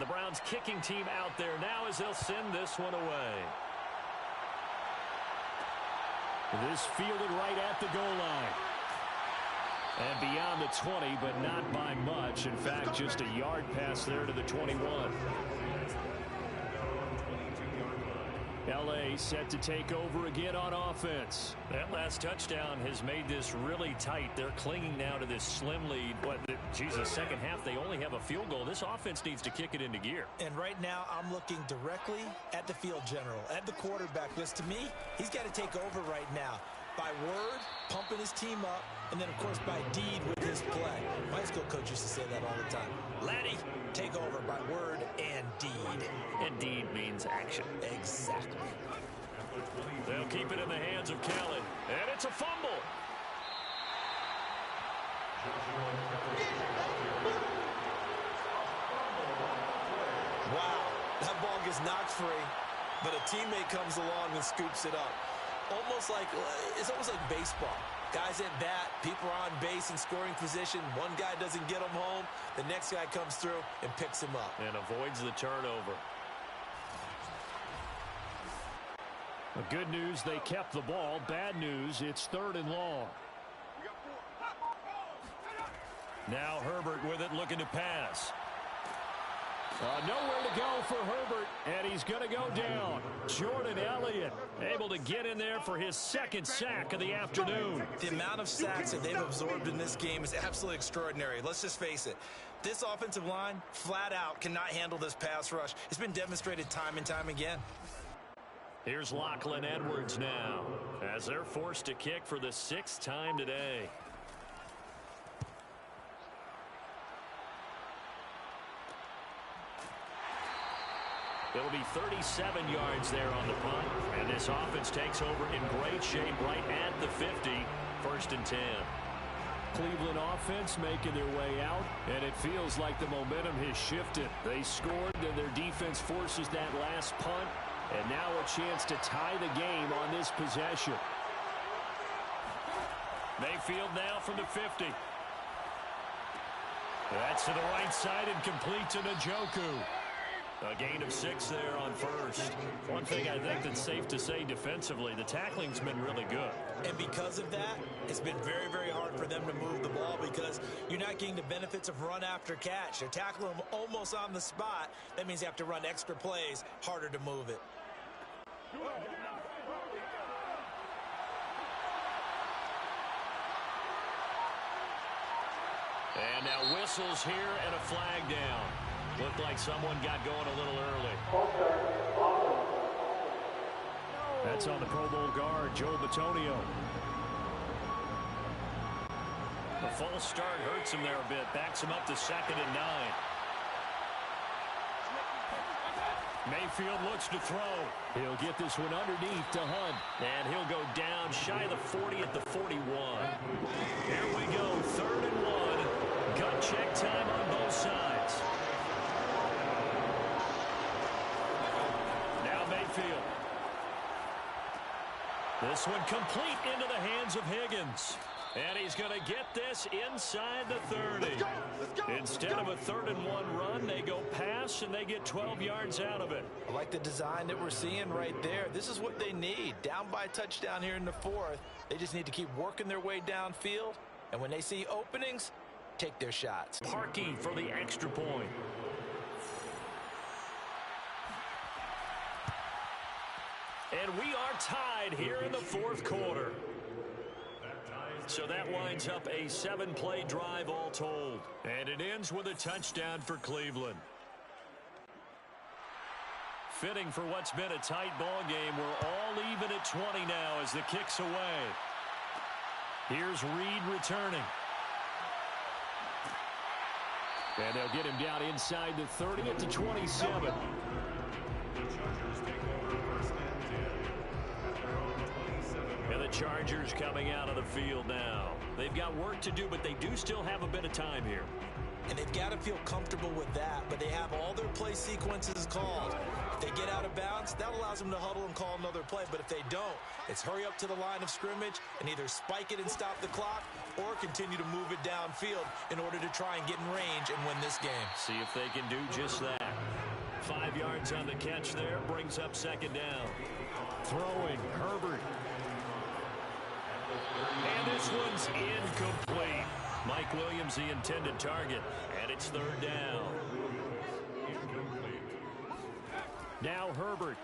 The Browns kicking team out there now as they'll send this one away. This fielded right at the goal line. And beyond the 20, but not by much. In fact, just a yard pass there to the 21. L.A. set to take over again on offense. That last touchdown has made this really tight. They're clinging now to this slim lead. But, Jesus, second half, they only have a field goal. This offense needs to kick it into gear. And right now, I'm looking directly at the field general, at the quarterback. Because to me, he's got to take over right now. By word, pumping his team up, and then, of course, by deed with his play. My high school coach used to say that all the time. Laddie, take over by word and deed. And deed means action. Exactly. They'll keep it in the hands of Kelly. And it's a fumble. Wow, that ball gets knocked free, but a teammate comes along and scoops it up. It's almost like baseball. Guys at bat, people are on base in scoring position. One guy doesn't get him home. The next guy comes through and picks him up. And avoids the turnover. The good news, they kept the ball. Bad news, it's 3rd and long. Now Herbert with it, looking to pass. Nowhere to go for Herbert, and he's going to go down. Jordan Elliott able to get in there for his second sack of the afternoon. The amount of sacks that they've absorbed in this game is absolutely extraordinary. Let's just face it. This offensive line, flat out, cannot handle this pass rush. It's been demonstrated time and time again. Here's Lachlan Edwards now, as they're forced to kick for the 6th time today. It'll be 37 yards there on the punt, and this offense takes over in great shape right at the 50, 1st and 10. Cleveland offense making their way out, and it feels like the momentum has shifted. They scored, and their defense forces that last punt, and now a chance to tie the game on this possession. Mayfield now from the 50. That's to the right side and complete to Njoku. A gain of 6 there on 1st. One thing I think that's safe to say defensively, the tackling's been really good. And because of that, it's been very, very hard for them to move the ball because you're not getting the benefits of run after catch. They're tackling them almost on the spot. That means you have to run extra plays, harder to move it. And now whistles here and a flag down. Looked like someone got going a little early. That's on the Pro Bowl guard, Joe Bitonio. The false start hurts him there a bit. Backs him up to 2nd and 9. Mayfield looks to throw. He'll get this one underneath to Hunt. And he'll go down shy of the 40 at the 41. Here we go, 3rd and 1. Gut check time on both sides. Mayfield. This one complete into the hands of Higgins. And he's going to get this inside the 30. Let's go. Instead of a 3rd and 1 run, they go pass and they get 12 yards out of it. I like the design that we're seeing right there. This is what they need. Down by a touchdown here in the 4th. They just need to keep working their way downfield. And when they see openings, take their shots. Parkey for the extra point. And we are tied here in the 4th quarter. So that winds up a 7-play drive all told. And it ends with a touchdown for Cleveland. Fitting for what's been a tight ball game. We're all even at 20 now as the kick's away. Here's Reed returning. And they'll get him down inside the 30 at the 27. And the Chargers coming out of the field now. They've got work to do, but they do still have a bit of time here. And they've got to feel comfortable with that, but they have all their play sequences called. If they get out of bounds, that allows them to huddle and call another play. But if they don't, it's hurry up to the line of scrimmage and either spike it and stop the clock or continue to move it downfield in order to try and get in range and win this game. See if they can do just that. 5 yards on the catch there, brings up 2nd down. Throwing, Herbert. And this one's incomplete. Mike Williams, the intended target, and it's 3rd down. Now Herbert.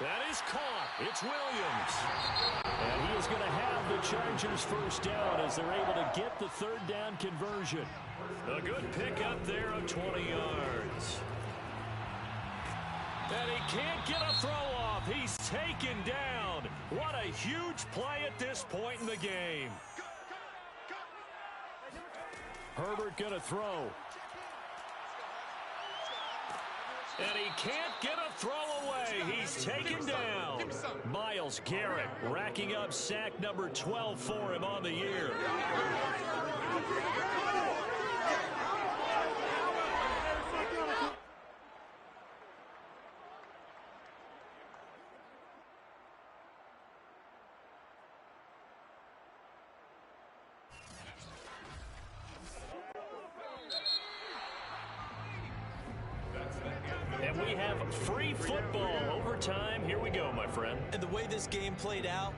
That is caught. It's Williams. And he is going to have the Chargers 1st down as they're able to get the 3rd down conversion. A good pickup there of 20 yards. And he can't get a throw off. He's taken down. What a huge play at this point in the game. Herbert going to throw. And he can't get a throw away. He's taken down. Myles Garrett racking up sack number 12 for him on the year. And we have free football overtime. Here we go, my friend. And the way this game played out,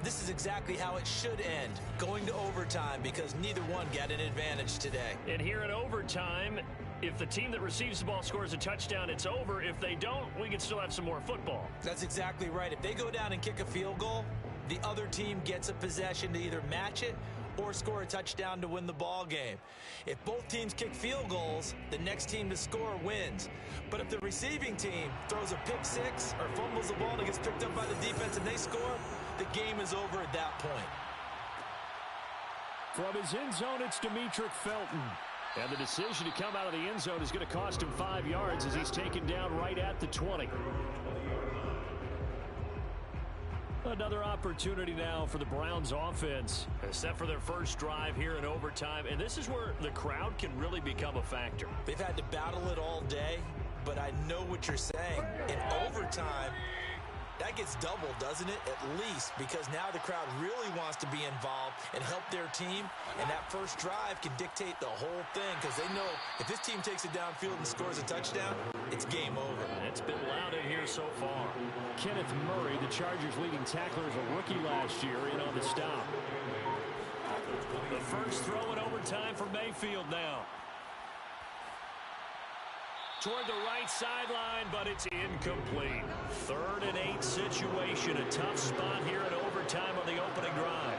This is exactly how it should end, going to overtime, because neither one got an advantage today. And here in overtime, if the team that receives the ball scores a touchdown, it's over. If they don't, we can still have some more football. That's exactly right. If they go down and kick a field goal, the other team gets a possession to either match it or score a touchdown to win the ball game. If both teams kick field goals, the next team to score wins. But if the receiving team throws a pick six or fumbles the ball and it gets picked up by the defense and they score, the game is over at that point. From his end zone, it's Demetric Felton. And the decision to come out of the end zone is going to cost him 5 yards as he's taken down right at the 20. Another opportunity now for the Browns offense. Set for their first drive here in overtime. And this is where the crowd can really become a factor. They've had to battle it all day, but I know what you're saying. In overtime, that gets doubled, doesn't it? At least, because now the crowd really wants to be involved and help their team. And that first drive can dictate the whole thing, because they know if this team takes it downfield and scores a touchdown, it's game over. It's been loud in here so far. Kenneth Murray, the Chargers' leading tackler, is a rookie last year, in on the stop. The first throw in overtime for Mayfield now. Toward the right sideline, but it's incomplete. 3rd and 8 situation. A tough spot here in overtime on the opening drive.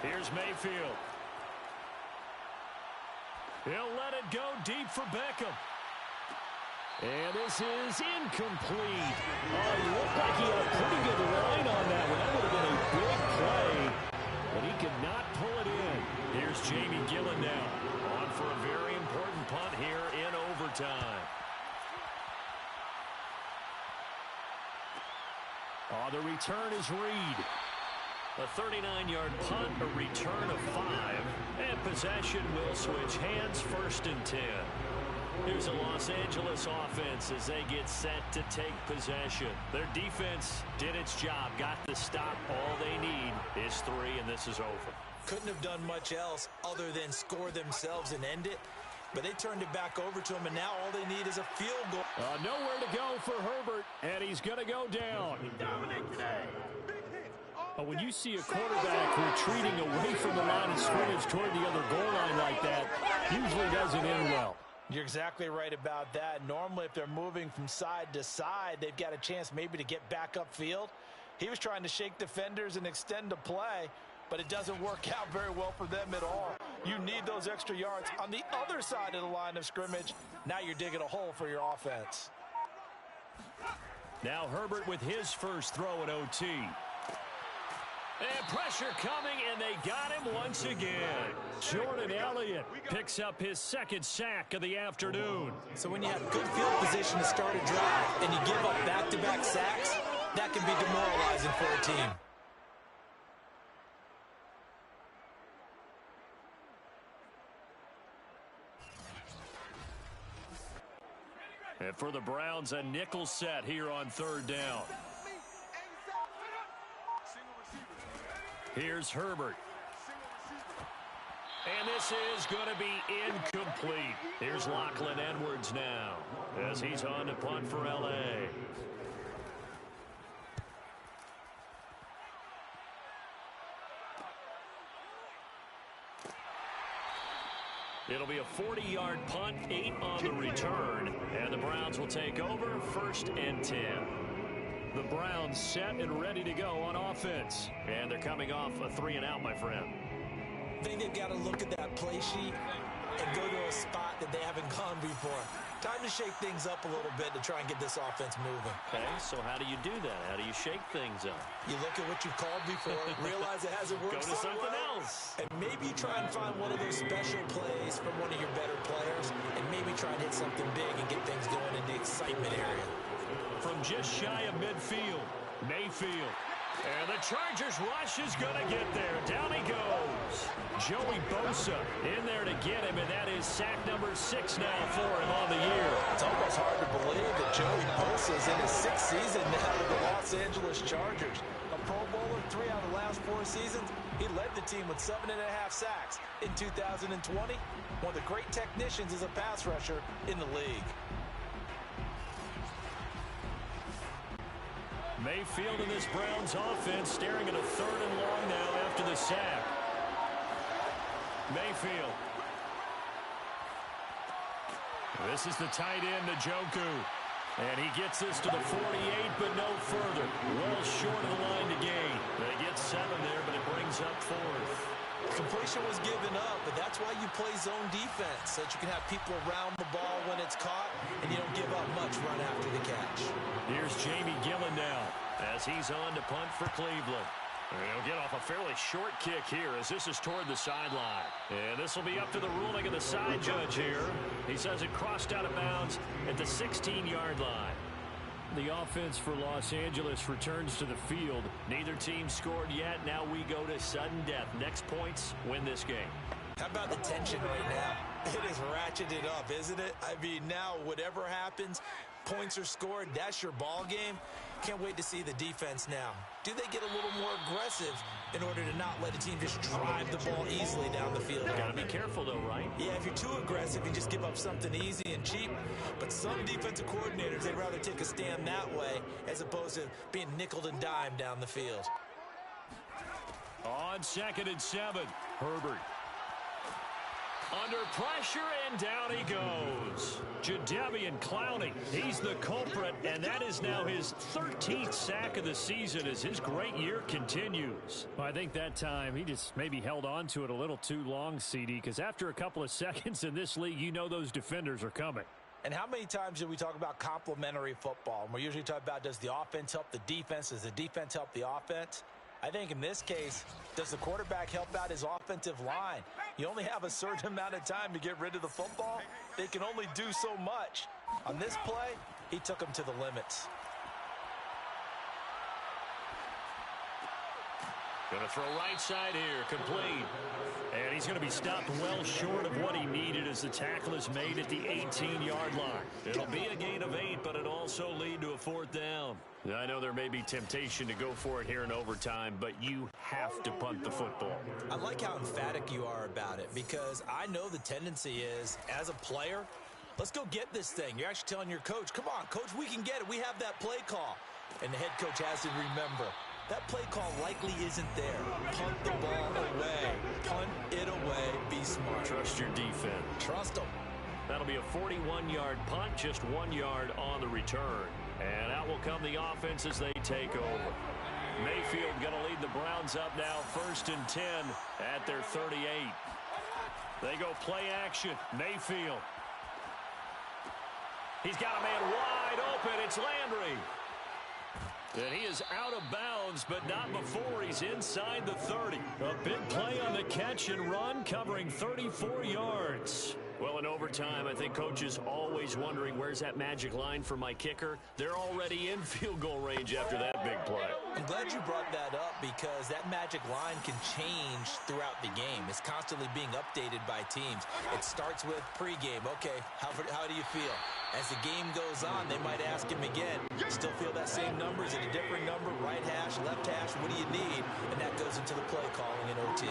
Here's Mayfield. He'll let it go deep for Beckham. And this is incomplete. Oh, looked like he had a pretty good line on that one. That would have been a big play, but he could not pull it in. Here's Jamie Gillen now, on for a very important punt here in overtime. Oh, the return is Reed. A 39-yard punt, a return of 5, and possession will switch hands, 1st and 10. Here's a Los Angeles offense as they get set to take possession. Their defense did its job, got the stop. All they need is 3, and this is over. Couldn't have done much else other than score themselves and end it. But they turned it back over to him, and now all they need is a field goal. Nowhere to go for Herbert, and he's going to go down. When you see a quarterback retreating away from the line of scrimmage toward the other goal line like that, usually doesn't end well. You're exactly right about that. Normally, if they're moving from side to side, they've got a chance maybe to get back upfield. He was trying to shake defenders and extend the play, but it doesn't work out very well for them at all. You need those extra yards on the other side of the line of scrimmage. Now you're digging a hole for your offense. Now Herbert with his first throw at OT. And pressure coming, and they got him once again. Jordan Elliott picks up his 2nd sack of the afternoon. So when you have good field position to start a drive and you give up back-to-back sacks, that can be demoralizing for a team. And for the Browns, a nickel set here on 3rd down. Here's Herbert. And this is going to be incomplete. Here's Lachlan Edwards now as he's on to punt for L.A. It'll be a 40-yard punt, 8 on the return, and the Browns will take over, 1st and 10. The Browns set and ready to go on offense. And they're coming off a 3-and-out, my friend. I think they've got to look at that play sheet and go to a spot that they haven't gone before. Time to shake things up a little bit to try and get this offense moving. Okay, so how do you do that? How do you shake things up? You look at what you called before, realize it hasn't worked so so something well, else. and maybe try and find one of those special plays from one of your better players, and maybe try and hit something big and get things going in the excitement area. From just shy of midfield, Mayfield. And the Chargers rush is going to get there. Down he goes. Joey Bosa in there to get him, and that is sack number 6 now for him on the year. It's almost hard to believe that Joey Bosa is in his 6th season now with the Los Angeles Chargers. A Pro Bowler 3 out of the last 4 seasons. He led the team with 7.5 sacks in 2020. One of the great technicians as a pass rusher in the league. Mayfield and this Browns offense staring at a 3rd and long now after the sack. Mayfield. This is the tight end, Njoku. And he gets this to the 48, but no further. Well short of the line to gain. They get 7 there, but it brings up 4th. Completion was given up, but that's why you play zone defense, so that you can have people around the ball when it's caught, and you don't give up much run after the catch. Here's Jamie Gillen now, as he's on to punt for Cleveland. And he'll get off a fairly short kick here, as this is toward the sideline. And this will be up to the ruling of the side judge here. He says it crossed out of bounds at the 16-yard line. The offense for Los Angeles returns to the field. Neither team scored yet. Now we go to sudden death. Next points win this game. How about the tension right now? It is ratcheted up, isn't it? I mean, now whatever happens, points are scored, that's your ball game. Can't wait to see the defense now. Do they get a little more aggressive in order to not let a team just drive the ball easily down the field? Gotta be careful though, right? Yeah, if you're too aggressive, you just give up something easy and cheap. But some defensive coordinators, they'd rather take a stand that way as opposed to being nickeled and dimed down the field. On 2nd and 7, Herbert. Under pressure, and down he goes. Jadeveon Clowney, he's the culprit, and that is now his 13th sack of the season as his great year continues. Well, I think that time he just maybe held on to it a little too long, CD, because after a couple of seconds in this league, you know those defenders are coming. And how many times do we talk about complementary football? And we're usually talking about, does the offense help the defense? Does the defense help the offense? I think in this case, does the quarterback help out his offensive line? You only have a certain amount of time to get rid of the football. They can only do so much. On this play, he took them to the limits. Going to throw right side here, complete. And he's going to be stopped well short of what he needed as the tackle is made at the 18-yard line. It'll be a gain of 8, but it'll also lead to a 4th down. I know there may be temptation to go for it here in overtime, but you have to punt the football. I like how emphatic you are about it, because I know the tendency is, as a player, let's go get this thing. You're actually telling your coach, come on, coach, we can get it. We have that play call. And the head coach has to remember, that play call likely isn't there. Punt the ball away. Punt it away. Be smart. Trust your defense. Trust them. That'll be a 41-yard punt, just 1 yard on the return. And out will come the offense as they take over. Mayfield going to lead the Browns up now, 1st and 10 at their 38. They go play action. Mayfield. He's got a man wide open. It's Landry. And he is out of bounds, but not before he's inside the 30. A big play on the catch and run, covering 34 yards. Well, in overtime, I think Coach is always wondering, where's that magic line for my kicker? They're already in field goal range after that big play. I'm glad you brought that up, because that magic line can change throughout the game. It's constantly being updated by teams. It starts with pregame. Okay, how do you feel? As the game goes on, they might ask him again, still feel that same number? Is it a different number? Right hash, left hash, what do you need? And that goes into the play calling in OT.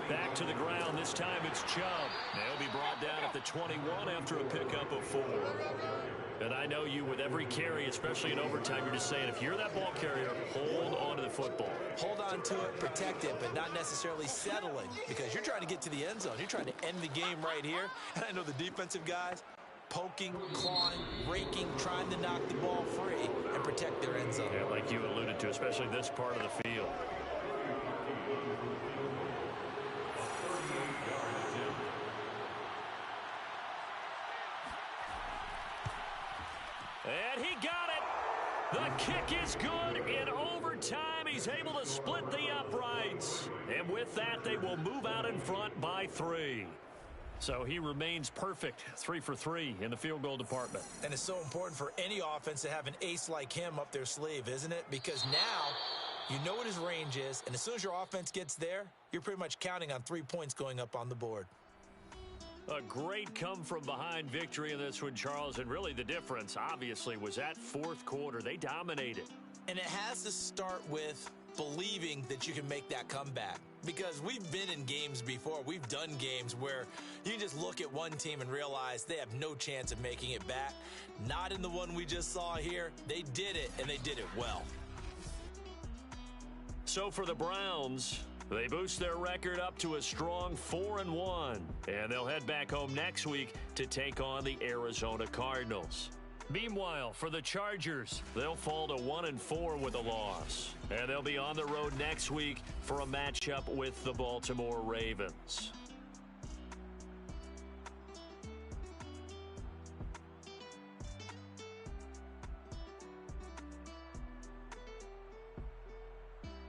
Back to the ground. This time it's Chubb. They'll be brought down at the 21 after a pickup of 4. And I know you, with every carry, especially in overtime, you're just saying, if you're that ball carrier, hold on to the football. Hold on to it, protect it, but not necessarily settling, because you're trying to get to the end zone. You're trying to end the game right here. And I know the defensive guys, poking, clawing, raking, trying to knock the ball free and protect their end zone. Yeah, like you alluded to, especially this part of the field. And he got it. The kick is good. In overtime, he's able to split the uprights. And with that, they will move out in front by 3. So he remains perfect, 3 for 3 in the field goal department. And it's so important for any offense to have an ace like him up their sleeve, isn't it? Because now you know what his range is, and as soon as your offense gets there, you're pretty much counting on 3 points going up on the board. A great come-from-behind victory in this one, Charles, and really the difference, obviously, was that 4th quarter. They dominated. And it has to start with believing that you can make that comeback. Because we've been in games before. We've done games where you just look at one team and realize they have no chance of making it back. Not in the one we just saw here. They did it, and they did it well. So for the Browns, they boost their record up to a strong 4-1. And they'll head back home next week to take on the Arizona Cardinals. Meanwhile, for the Chargers, they'll fall to 1-4 with a loss. And they'll be on the road next week for a matchup with the Baltimore Ravens.